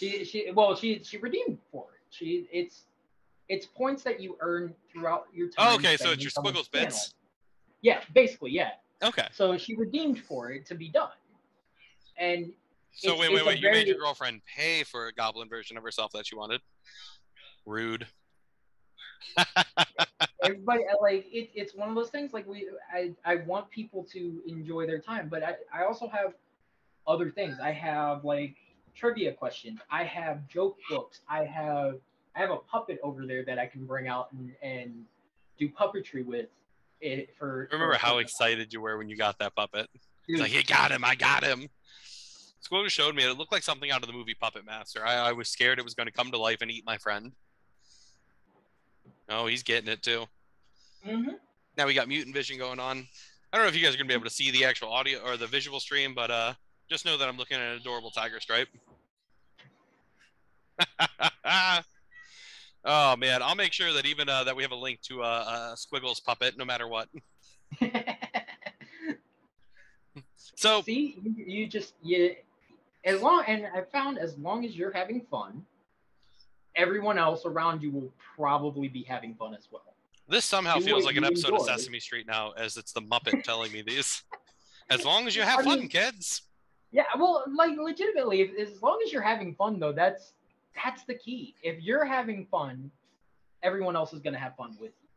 [SPEAKER 2] it. She redeemed for it. It's points that you earn throughout your
[SPEAKER 1] Oh,
[SPEAKER 2] time
[SPEAKER 1] okay, so it's
[SPEAKER 2] spending
[SPEAKER 1] your
[SPEAKER 2] someone's
[SPEAKER 1] Squiggles
[SPEAKER 2] channel.
[SPEAKER 1] bits.
[SPEAKER 2] Yeah, basically, yeah.
[SPEAKER 1] Okay.
[SPEAKER 2] So she redeemed for it to be done, and
[SPEAKER 1] So
[SPEAKER 2] it's a
[SPEAKER 1] wait. You made your
[SPEAKER 2] very
[SPEAKER 1] girlfriend pay for a goblin version of herself that she wanted. Rude.
[SPEAKER 2] everybody like it's one of those things like I want people to enjoy their time, but I also have other things. I have like trivia questions. I have joke books. I have a puppet over there that I can bring out and do puppetry with it
[SPEAKER 1] Remember
[SPEAKER 2] for
[SPEAKER 1] how excited you were when you got that puppet? It's
[SPEAKER 2] dude.
[SPEAKER 1] like, you got him, I got him. Squirrel showed me it. It looked like something out of the movie Puppet Master. I was scared it was going to come to life and eat my friend. Oh, he's getting it too.
[SPEAKER 2] Mm-hmm.
[SPEAKER 1] Now we got mutant vision going on. I don't know if you guys are going to be able to see the actual audio or the visual stream, but just know that I'm looking at an adorable tiger stripe. Oh man, I'll make sure that even that we have a link to Squiggles puppet, no matter what. So
[SPEAKER 2] See, you just you as long and I found as long as you're having fun, everyone else around you will probably be having fun as well.
[SPEAKER 1] this somehow
[SPEAKER 2] Do
[SPEAKER 1] feels
[SPEAKER 2] what
[SPEAKER 1] like an
[SPEAKER 2] you
[SPEAKER 1] episode of
[SPEAKER 2] enjoy.
[SPEAKER 1] Sesame Street now, as it's the Muppet telling me these. As long as you have
[SPEAKER 2] I
[SPEAKER 1] fun,
[SPEAKER 2] mean,
[SPEAKER 1] kids.
[SPEAKER 2] yeah, well, like legitimately, as long as you're having fun though, that's the key. If you're having fun, everyone else is gonna have fun with you.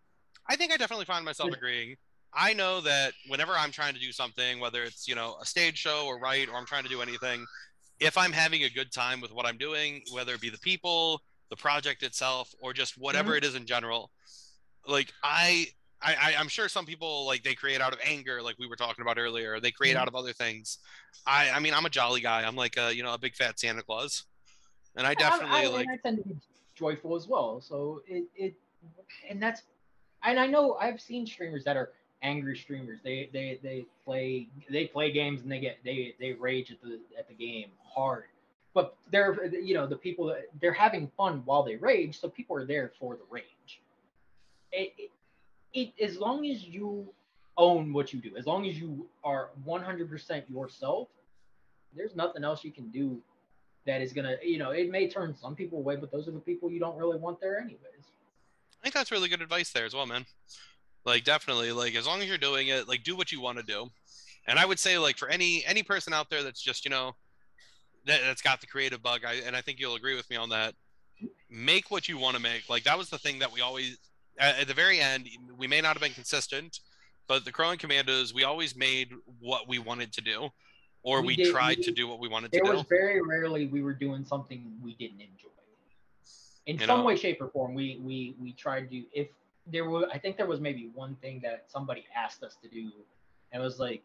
[SPEAKER 1] I think I definitely find myself
[SPEAKER 2] Just,
[SPEAKER 1] agreeing. I know that whenever I'm trying to do something, whether it's a stage show or write, or I'm trying to do anything, if I'm having a good time with what I'm doing, whether it be the people, the project itself, or just whatever
[SPEAKER 2] mm-hmm,
[SPEAKER 1] it is in general, like I'm sure some people like they create out of anger, like we were talking about earlier. Or they create
[SPEAKER 2] mm-hmm.
[SPEAKER 1] out of other things. I mean I'm a jolly guy. I'm like a big fat Santa Claus, and I definitely
[SPEAKER 2] And
[SPEAKER 1] like.
[SPEAKER 2] I tend to be joyful as well. So and that's and I know I've seen streamers that are angry streamers. They play games and they rage at the game hard. But they're the people that they're having fun while they rage, so people are there for the rage. As long as you own what you do, as long as you are 100% yourself, there's nothing else you can do that is gonna, it may turn some people away, but those are the people you don't really want there anyways.
[SPEAKER 1] I think that's really good advice there as well, man. Like definitely, like as long as you're doing it, like do what you want to do. And I would say like for any person out there that's just that's got the creative bug. And I think you'll agree with me on that. Make what you want to make. Like, that was the thing that we always, at the very end, we may not have been consistent, but the Crow and Commandos, we always made what we wanted to do, or we tried to do what we wanted to
[SPEAKER 2] There
[SPEAKER 1] do.
[SPEAKER 2] was very rarely we were doing something we didn't enjoy. In some way, shape, or form, we tried to. If there were, I think there was maybe one thing that somebody asked us to do, and it was like,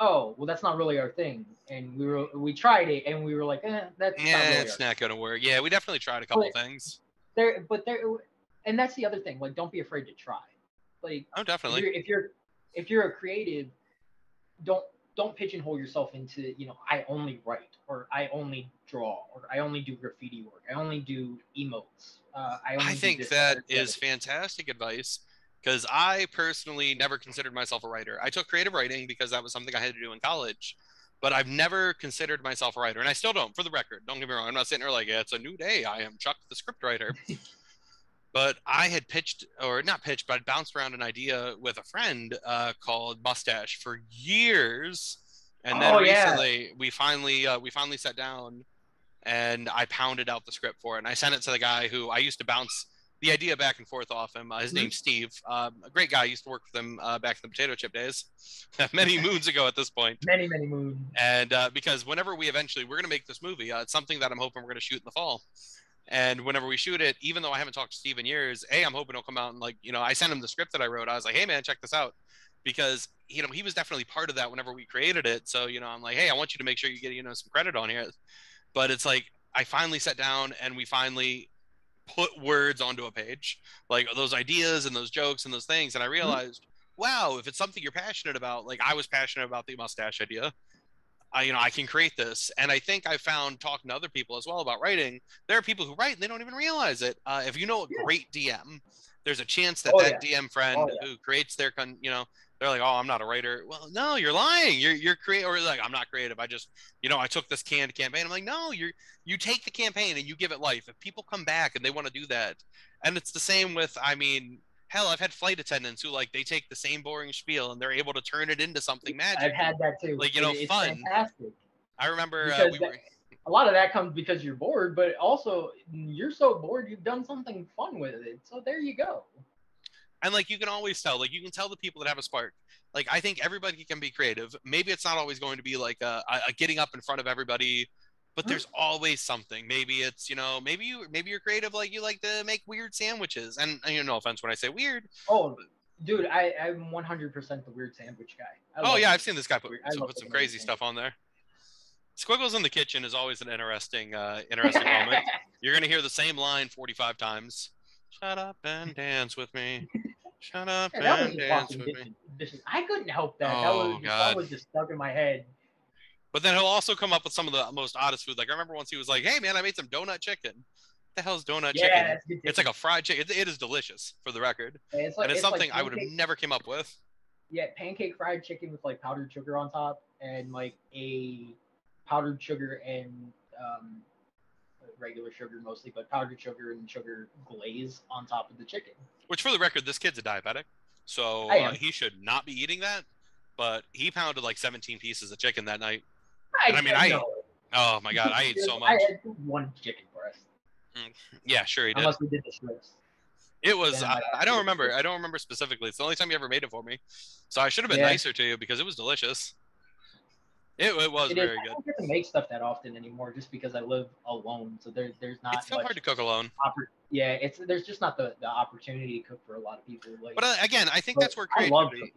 [SPEAKER 2] oh, well, that's not really our thing. And we tried it, and we were like, that's not really
[SPEAKER 1] it's not gonna work. Yeah, we definitely tried a couple things.
[SPEAKER 2] And that's the other thing. Like, don't be afraid to try. Like,
[SPEAKER 1] oh, definitely.
[SPEAKER 2] If you're a creative, don't pigeonhole yourself into, I only write, or I only draw, or I only do graffiti work, I only do emotes. I
[SPEAKER 1] think that is fantastic advice, because I personally never considered myself a writer. I took creative writing because that was something I had to do in college, but I've never considered myself a writer, and I still don't, for the record. Don't get me wrong. I'm not sitting there like, yeah, it's a new day, I am Chuck the script writer. But I had pitched, or not pitched, but I bounced around an idea with a friend called Mustache for years. And then recently we finally sat down and I pounded out the script for it. And I sent it to the guy who I used to bounce the idea back and forth off him. His name's Steve, a great guy. I used to work with him back in the potato chip days, many moons ago at this point.
[SPEAKER 2] Many moons.
[SPEAKER 1] And because whenever we're going to make this movie, it's something that I'm hoping we're going to shoot in the fall. And whenever we shoot it, even though I haven't talked to Steve in years, I'm hoping he'll come out and, like, I sent him the script that I wrote. I was like, hey man, check this out. Because, he was definitely part of that whenever we created it. So, I'm like, hey, I want you to make sure you get, some credit on here. But it's like, I finally sat down and we finally put words onto a page, like those ideas and those jokes and those things. And I realized, wow, if it's something you're passionate about, like I was passionate about the mustache idea, I can create this. And I think I found, talking to other people as well about writing, there are people who write and they don't even realize it. If you know a great DM, there's a chance that DM friend who creates their, they're like, oh, I'm not a writer. Well, no, you're lying. You're creative. Or like, I'm not creative. I just, I took this canned campaign. I'm like, no, you take the campaign and you give it life. If people come back and they want to do that. And it's the same with, hell, I've had flight attendants who, like, they take the same boring spiel and they're able to turn it into something magic.
[SPEAKER 2] I've had that too.
[SPEAKER 1] Like, it's fun.
[SPEAKER 2] Fantastic.
[SPEAKER 1] I remember
[SPEAKER 2] a lot of that comes because you're bored, but also you're so bored you've done something fun with it. So there you go.
[SPEAKER 1] And, like, you can always tell, like, you can tell the people that have a spark. Like, I think everybody can be creative. Maybe it's not always going to be like a getting up in front of everybody, but there's always something. Maybe it's, maybe you're creative, like you like to make weird sandwiches. And no offense when I say weird.
[SPEAKER 2] Oh, dude, I'm 100% the weird sandwich guy.
[SPEAKER 1] I've seen this guy put some crazy stuff on there. Squiggles in the kitchen is always an interesting moment. You're gonna hear the same line 45 times. Shut up and dance with me. Shut up and dance with me.
[SPEAKER 2] I couldn't help that. That was just stuck in my head.
[SPEAKER 1] But then he'll also come up with some of the most oddest food. Like, I remember once he was like, hey, man, I made some donut chicken. What the hell's donut chicken? It's like a fried chicken. It is delicious, for the record. And it's something I would have never came up with.
[SPEAKER 2] Yeah, pancake fried chicken with, like, powdered sugar on top and, like, a powdered sugar and regular sugar mostly, but powdered sugar and sugar glaze on top of the chicken. Which,
[SPEAKER 1] for the record, this kid's a diabetic, so he should not be eating that. But he pounded like 17 pieces of chicken that night. Oh my god, I ate so much.
[SPEAKER 2] I had one chicken breast.
[SPEAKER 1] Yeah, sure he did.
[SPEAKER 2] Unless we did the strips.
[SPEAKER 1] It was. I don't remember. I don't remember specifically. It's the only time you ever made it for me, so I should have been nicer to you because it was delicious. It was very good.
[SPEAKER 2] I don't get to make stuff that often anymore, just because I live alone. So there's not.
[SPEAKER 1] It's so hard to cook alone.
[SPEAKER 2] There's just not the opportunity to cook for a lot of people. Like,
[SPEAKER 1] but again, I think that's where creativity.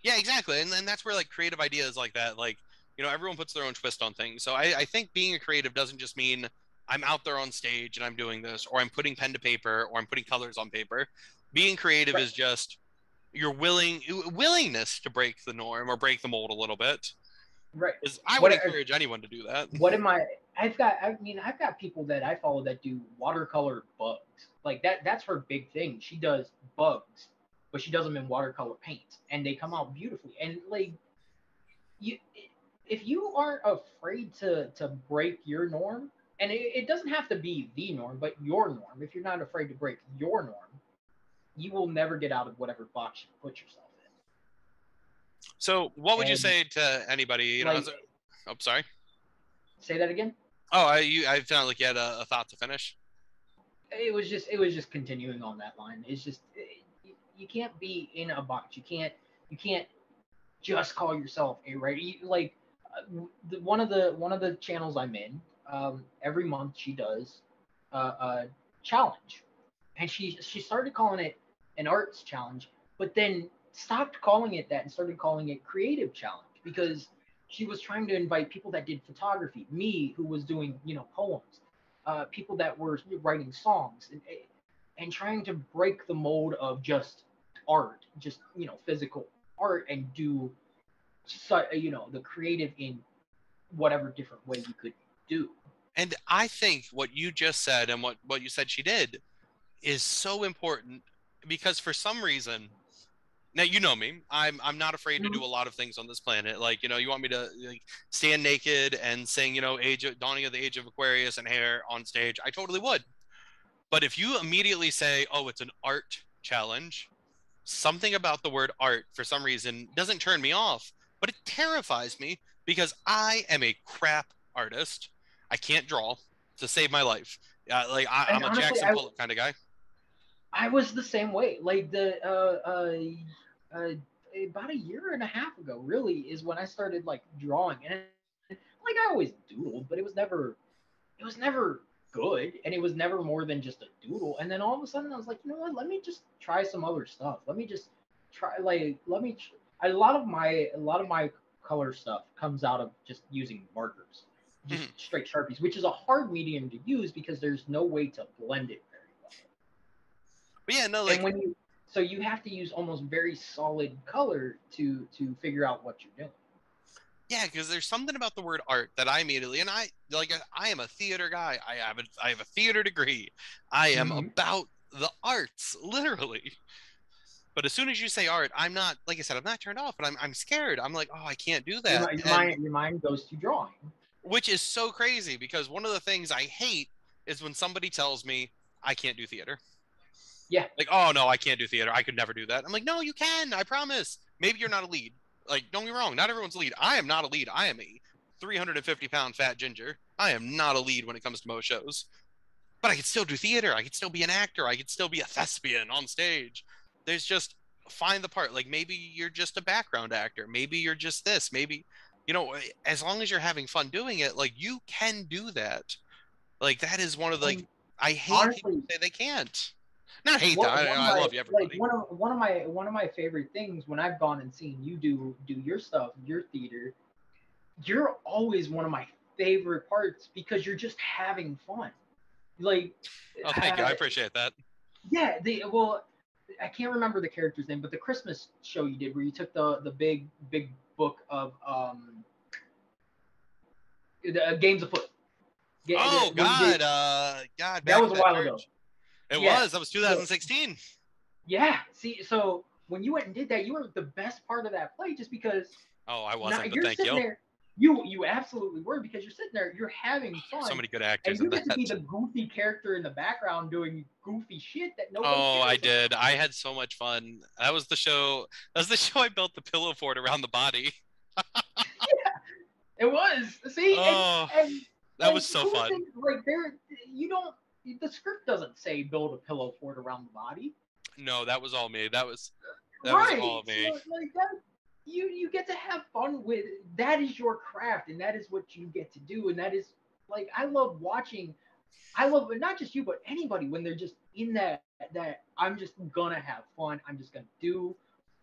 [SPEAKER 1] Yeah, exactly, and that's where, like, creative ideas like that, like, everyone puts their own twist on things. So I think being a creative doesn't just mean I'm out there on stage and I'm doing this, or I'm putting pen to paper, or I'm putting colors on paper. Being creative is just your willingness to break the norm or break the mold a little bit.
[SPEAKER 2] Right.
[SPEAKER 1] I would encourage anyone to do that.
[SPEAKER 2] I've got people that I follow that do watercolor bugs. Like that's her big thing. She does bugs, but she does them in watercolor paint, and they come out beautifully. And, like, if you aren't afraid to break your norm, and it doesn't have to be the norm, but your norm, if you're not afraid to break your norm, you will never get out of whatever box you put yourself in.
[SPEAKER 1] So what would you say to anybody? Sorry.
[SPEAKER 2] Say that again?
[SPEAKER 1] Oh, I felt like you had a thought to finish.
[SPEAKER 2] It was just continuing on that line. It's just you can't be in a box. You can't just call yourself a writer. Like one of the channels I'm in, every month she does a challenge, and she started calling it an arts challenge, but then stopped calling it that and started calling it creative challenge because she was trying to invite people that did photography, me who was doing poems, people that were writing songs, and trying to break the mold of just art, just physical art, and do the creative in whatever different way you could do.
[SPEAKER 1] And I think what you just said and what you said she did is so important because for some reason, now you know me, I'm not afraid to
[SPEAKER 2] Mhm.
[SPEAKER 1] do a lot of things on this planet. Like, you want me to like stand naked and sing, dawning of the age of Aquarius and hair on stage, I totally would. But if you immediately say, oh, it's an art challenge, something about the word art for some reason doesn't turn me off, but it terrifies me because I am a crap artist. I can't draw to save my life.
[SPEAKER 2] And
[SPEAKER 1] I'm a
[SPEAKER 2] honestly,
[SPEAKER 1] Jackson
[SPEAKER 2] I
[SPEAKER 1] Pollock kind of guy.
[SPEAKER 2] I was the same way. Like uh, about a year and a half ago, really, is when I started like drawing, and like I always doodled, but it was never good, and it was never more than just a doodle. And then all of a sudden, I was like, you know what? Let me just try some other stuff. Let me just try like let me. A lot of my color stuff comes out of just using markers, just
[SPEAKER 1] Mhm.
[SPEAKER 2] straight sharpies, which is a hard medium to use because there's no way to blend it very well.
[SPEAKER 1] But yeah, no,
[SPEAKER 2] And
[SPEAKER 1] like,
[SPEAKER 2] when you so you have to use almost very solid color to figure out what you're doing.
[SPEAKER 1] yeah, because there's something about the word art that I immediately, and I am a theater guy. I have a theater degree. I am
[SPEAKER 2] Mm-hmm.
[SPEAKER 1] about the arts, literally. But as soon as you say art, I'm not, like I said, I'm not turned off, but I'm scared. I'm like, oh, I can't do
[SPEAKER 2] Your,
[SPEAKER 1] that.
[SPEAKER 2] your
[SPEAKER 1] And
[SPEAKER 2] mind your mind goes to drawing.
[SPEAKER 1] which is so crazy because one of the things I hate is when somebody tells me I can't do theater.
[SPEAKER 2] Yeah.
[SPEAKER 1] Like, oh no, I can't do theater. I could never do that. I'm like, no, you can. I promise. Maybe you're not a lead. Like, don't get me wrong. Not everyone's a lead. I am not a lead. I am a 350-pound fat ginger. I am not a lead when it comes to most shows. But I could still do theater. I could still be an actor. I could still be a thespian on stage. There's just find the part. Like maybe you're just a background actor. Maybe you're just this. Maybe, as long as you're having fun doing it, like you can do that. Like that is one of the, like,
[SPEAKER 2] And
[SPEAKER 1] I hate people
[SPEAKER 2] honestly,
[SPEAKER 1] who say they can't. Not hate that.
[SPEAKER 2] what one of
[SPEAKER 1] I
[SPEAKER 2] my
[SPEAKER 1] love you,
[SPEAKER 2] like
[SPEAKER 1] everybody.
[SPEAKER 2] one of my favorite things when I've gone and seen you do your stuff, your theater, you're always one of my favorite parts because you're just having fun. Like,
[SPEAKER 1] Oh, thank you. I
[SPEAKER 2] uh,
[SPEAKER 1] appreciate that.
[SPEAKER 2] yeah, well, I can't remember the character's name, but the Christmas show you did where you took the big book of games of foot.
[SPEAKER 1] Oh
[SPEAKER 2] When you did
[SPEAKER 1] God, God,
[SPEAKER 2] that
[SPEAKER 1] back
[SPEAKER 2] was
[SPEAKER 1] at
[SPEAKER 2] a
[SPEAKER 1] that
[SPEAKER 2] while ago.
[SPEAKER 1] church. It
[SPEAKER 2] Yeah.
[SPEAKER 1] was. That was
[SPEAKER 2] So
[SPEAKER 1] 2016.
[SPEAKER 2] yeah, see, so when you went and did that, you were the best part of that play just because
[SPEAKER 1] Oh, I
[SPEAKER 2] now
[SPEAKER 1] wasn't, but
[SPEAKER 2] you're
[SPEAKER 1] thank
[SPEAKER 2] sitting
[SPEAKER 1] you.
[SPEAKER 2] there. You absolutely were because you're sitting there, you're having
[SPEAKER 1] There's so
[SPEAKER 2] fun,
[SPEAKER 1] many good
[SPEAKER 2] and
[SPEAKER 1] actors in
[SPEAKER 2] you get to be
[SPEAKER 1] that.
[SPEAKER 2] the goofy character in the background doing goofy shit that nobody
[SPEAKER 1] Oh, I
[SPEAKER 2] cares
[SPEAKER 1] did.
[SPEAKER 2] about.
[SPEAKER 1] I had so much fun. That was the show. That was the show I built the pillow fort around the body.
[SPEAKER 2] It was. See, and
[SPEAKER 1] Oh,
[SPEAKER 2] and
[SPEAKER 1] that was
[SPEAKER 2] and
[SPEAKER 1] so
[SPEAKER 2] who
[SPEAKER 1] fun.
[SPEAKER 2] thinks like there you don't the script doesn't say build a pillow fort around the body.
[SPEAKER 1] No, that was all me. That was
[SPEAKER 2] Right.
[SPEAKER 1] all
[SPEAKER 2] So
[SPEAKER 1] me.
[SPEAKER 2] like that you get to have fun with that is your craft and that is what you get to do and that is like I love not just you but anybody when they're just in that I'm just gonna have fun. I'm just gonna do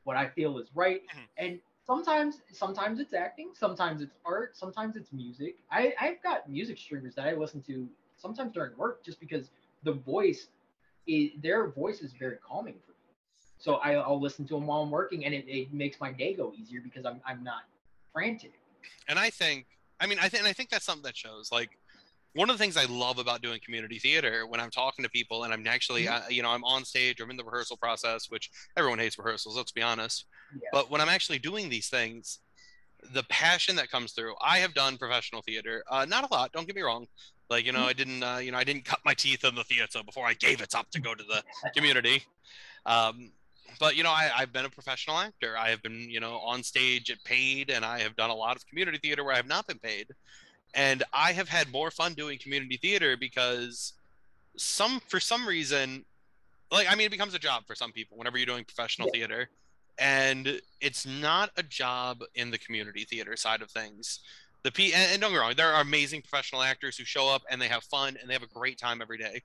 [SPEAKER 2] what I feel is right.
[SPEAKER 1] Mhm.
[SPEAKER 2] And sometimes it's acting, sometimes it's art, sometimes it's music. I've got music streamers that I listen to sometimes during work just because the voice their voice is very calming for me. So I'll listen to them while I'm working, and it makes my day go easier because I'm not frantic.
[SPEAKER 1] And I think that's something that shows. Like one of the things I love about doing community theater when I'm talking to people and I'm actually,
[SPEAKER 2] Mhm.
[SPEAKER 1] I'm on stage, I'm in the rehearsal process, which everyone hates rehearsals, let's be honest.
[SPEAKER 2] Yeah.
[SPEAKER 1] But when I'm actually doing these things, the passion that comes through. I have done professional theater, not a lot. Don't get me wrong. Like
[SPEAKER 2] Mhm.
[SPEAKER 1] I didn't cut my teeth in the theater before I gave it up to go to the community. Um, but I've been a professional actor. I have been on stage at paid, and I have done a lot of community theater where I have not been paid. And I have had more fun doing community theater because for some reason, like, I mean, it becomes a job for some people whenever you're doing professional
[SPEAKER 2] Yeah.
[SPEAKER 1] theater. And it's not a job in the community theater side of things. And don't get me wrong, there are amazing professional actors who show up and they have fun and they have a great time every day.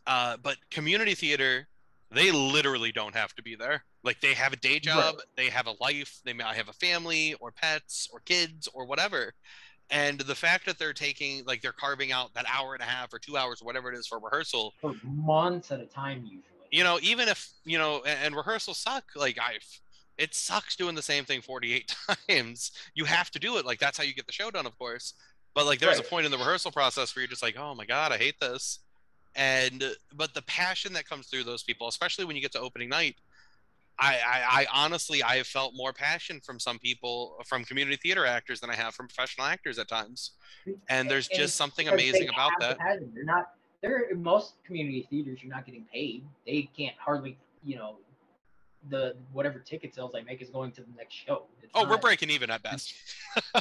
[SPEAKER 1] But community theater, they literally don't have to be there. Like, they have a day
[SPEAKER 2] Right.
[SPEAKER 1] job, they have a life, they may have a family or pets or kids or whatever. And the fact that they're carving out that hour and a half or 2 hours or whatever it is for rehearsal,
[SPEAKER 2] For months at a time, usually.
[SPEAKER 1] even if, and rehearsals suck, it sucks doing the same thing 48 times. You have to do it. Like, that's how you get the show done, of course. But like, there's a point in the rehearsal process where you're just like, oh my God, I hate this. But the passion that comes through those people, especially when you get to opening night, I honestly, I have felt more passion from some people, from community theater actors, than I have from professional actors at times. And there's
[SPEAKER 2] And
[SPEAKER 1] just
[SPEAKER 2] it's
[SPEAKER 1] something
[SPEAKER 2] because they
[SPEAKER 1] amazing about
[SPEAKER 2] have the
[SPEAKER 1] that.
[SPEAKER 2] passion. They're not. They're in most community theaters. You're not getting paid. They can't hardly. The whatever ticket sales they make is going to the next show.
[SPEAKER 1] We're breaking even at best.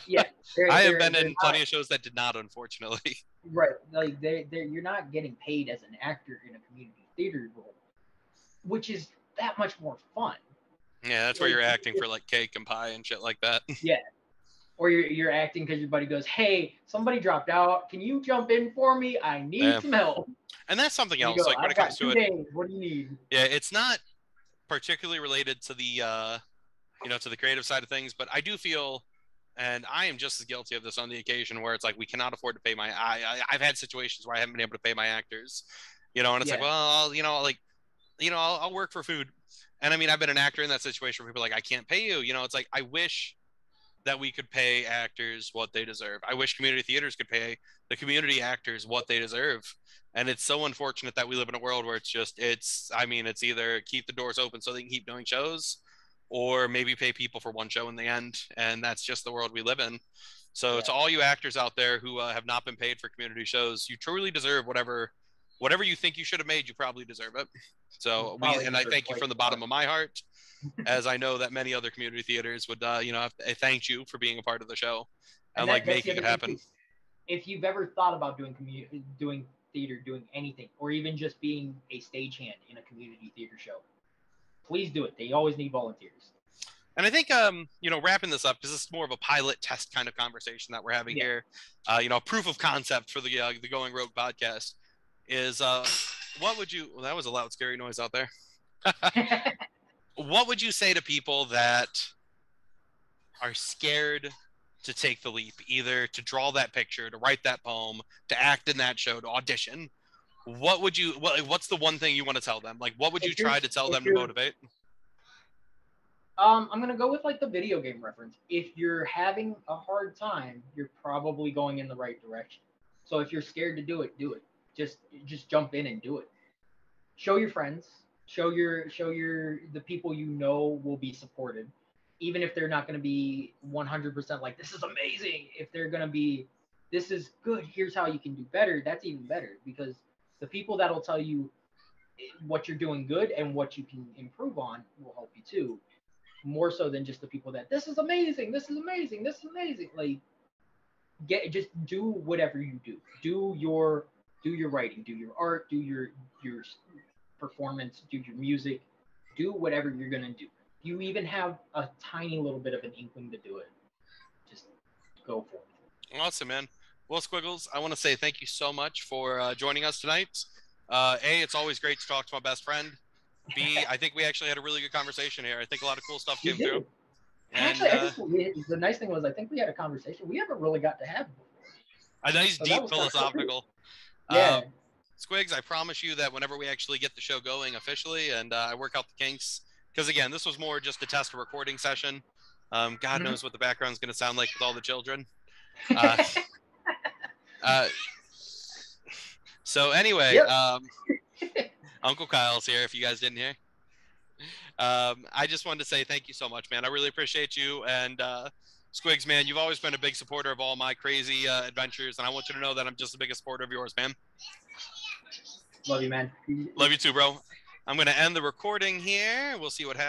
[SPEAKER 2] Yeah,
[SPEAKER 1] I have been
[SPEAKER 2] they're
[SPEAKER 1] in plenty of shows that did not, unfortunately.
[SPEAKER 2] right. Like you're not getting paid as an actor in a community theater role, which is that much more fun.
[SPEAKER 1] Yeah, that's where you're acting for like cake and pie and shit like that.
[SPEAKER 2] Yeah. Or you're acting because your buddy goes, "Hey, somebody dropped out. Can you jump in for me? I need some help."
[SPEAKER 1] And that's something
[SPEAKER 2] And
[SPEAKER 1] else.
[SPEAKER 2] you go,
[SPEAKER 1] Like, when
[SPEAKER 2] "I've
[SPEAKER 1] it
[SPEAKER 2] got
[SPEAKER 1] comes to
[SPEAKER 2] 2
[SPEAKER 1] it,
[SPEAKER 2] days. What do you need?"
[SPEAKER 1] yeah, it's not particularly related to the to the creative side of things, but I do feel, and I am just as guilty of this on the occasion, where it's like, we cannot afford to pay I've had situations where I haven't been able to pay my actors, and it's like, well, I'll work for food. And I mean, I've been an actor in that situation where people are like, I can't pay you. It's like, I wish that we could pay actors what they deserve. I wish community theaters could pay the community actors what they deserve. And it's so unfortunate that we live in a world where it's either keep the doors open so they can keep doing shows, or maybe pay people for one show in the end. And that's just the world we live in. So to all you actors out there who have not been paid for community shows, you truly deserve whatever you think you should have made. You probably deserve it. So I thank you from the bottom of my heart, as I know that many other community theaters would, have thanked you for being a part of the show and like making it happen.
[SPEAKER 2] If you've ever thought about doing theater, doing anything, or even just being a stagehand in a community theater show, please do it. They always need volunteers.
[SPEAKER 1] And I think, wrapping this up, because this is more of a pilot test kind of conversation that we're having here, proof of concept for the Going Rogue podcast is, what would you? Well, that was a loud, scary noise out there. What would you say to people that are scared to take the leap, either to draw that picture, to write that poem, to act in that show, to audition? What's the one thing you want to tell them? Like, what would you try to tell them to motivate?
[SPEAKER 2] I'm going to go with like the video game reference. If you're having a hard time, you're probably going in the right direction. So if you're scared to do it, do it. Just jump in and do it. Show your friends, show the people will be supported, even if they're not going to be 100% like, this is amazing. If they're going to be, this is good, here's how you can do better, that's even better, because the people that'll tell you what you're doing good and what you can improve on will help you too, more so than just the people that, this is amazing, this is amazing, this is amazing. Like, just do whatever you do. Do your writing, do your art, do your performance, do your music, do whatever you're gonna do. If you even have a tiny little bit of an inkling to do it, just go for it.
[SPEAKER 1] Awesome, man. Well, Squiggles, I want to say thank you so much for joining us tonight. A, it's always great to talk to my best friend. B, I think we actually had a really good conversation here. I think a lot of cool stuff came through.
[SPEAKER 2] Actually, the nice thing was, I think we had a conversation we haven't really got to have before.
[SPEAKER 1] A nice, deep, philosophical.
[SPEAKER 2] Yeah.
[SPEAKER 1] Squigs, I promise you that whenever we actually get the show going officially and I work out the kinks, because again, this was more just to test a recording session. God knows what the background's going to sound like with all the children. So anyway, yep. Uncle Kyle's here, if you guys didn't hear. I just wanted to say thank you so much, man. I really appreciate you. And Squigs, man, you've always been a big supporter of all my crazy adventures, and I want you to know that I'm just the biggest supporter of yours, man.
[SPEAKER 2] Love you, man.
[SPEAKER 1] Love you too, bro. I'm going to end the recording here. We'll see what happens.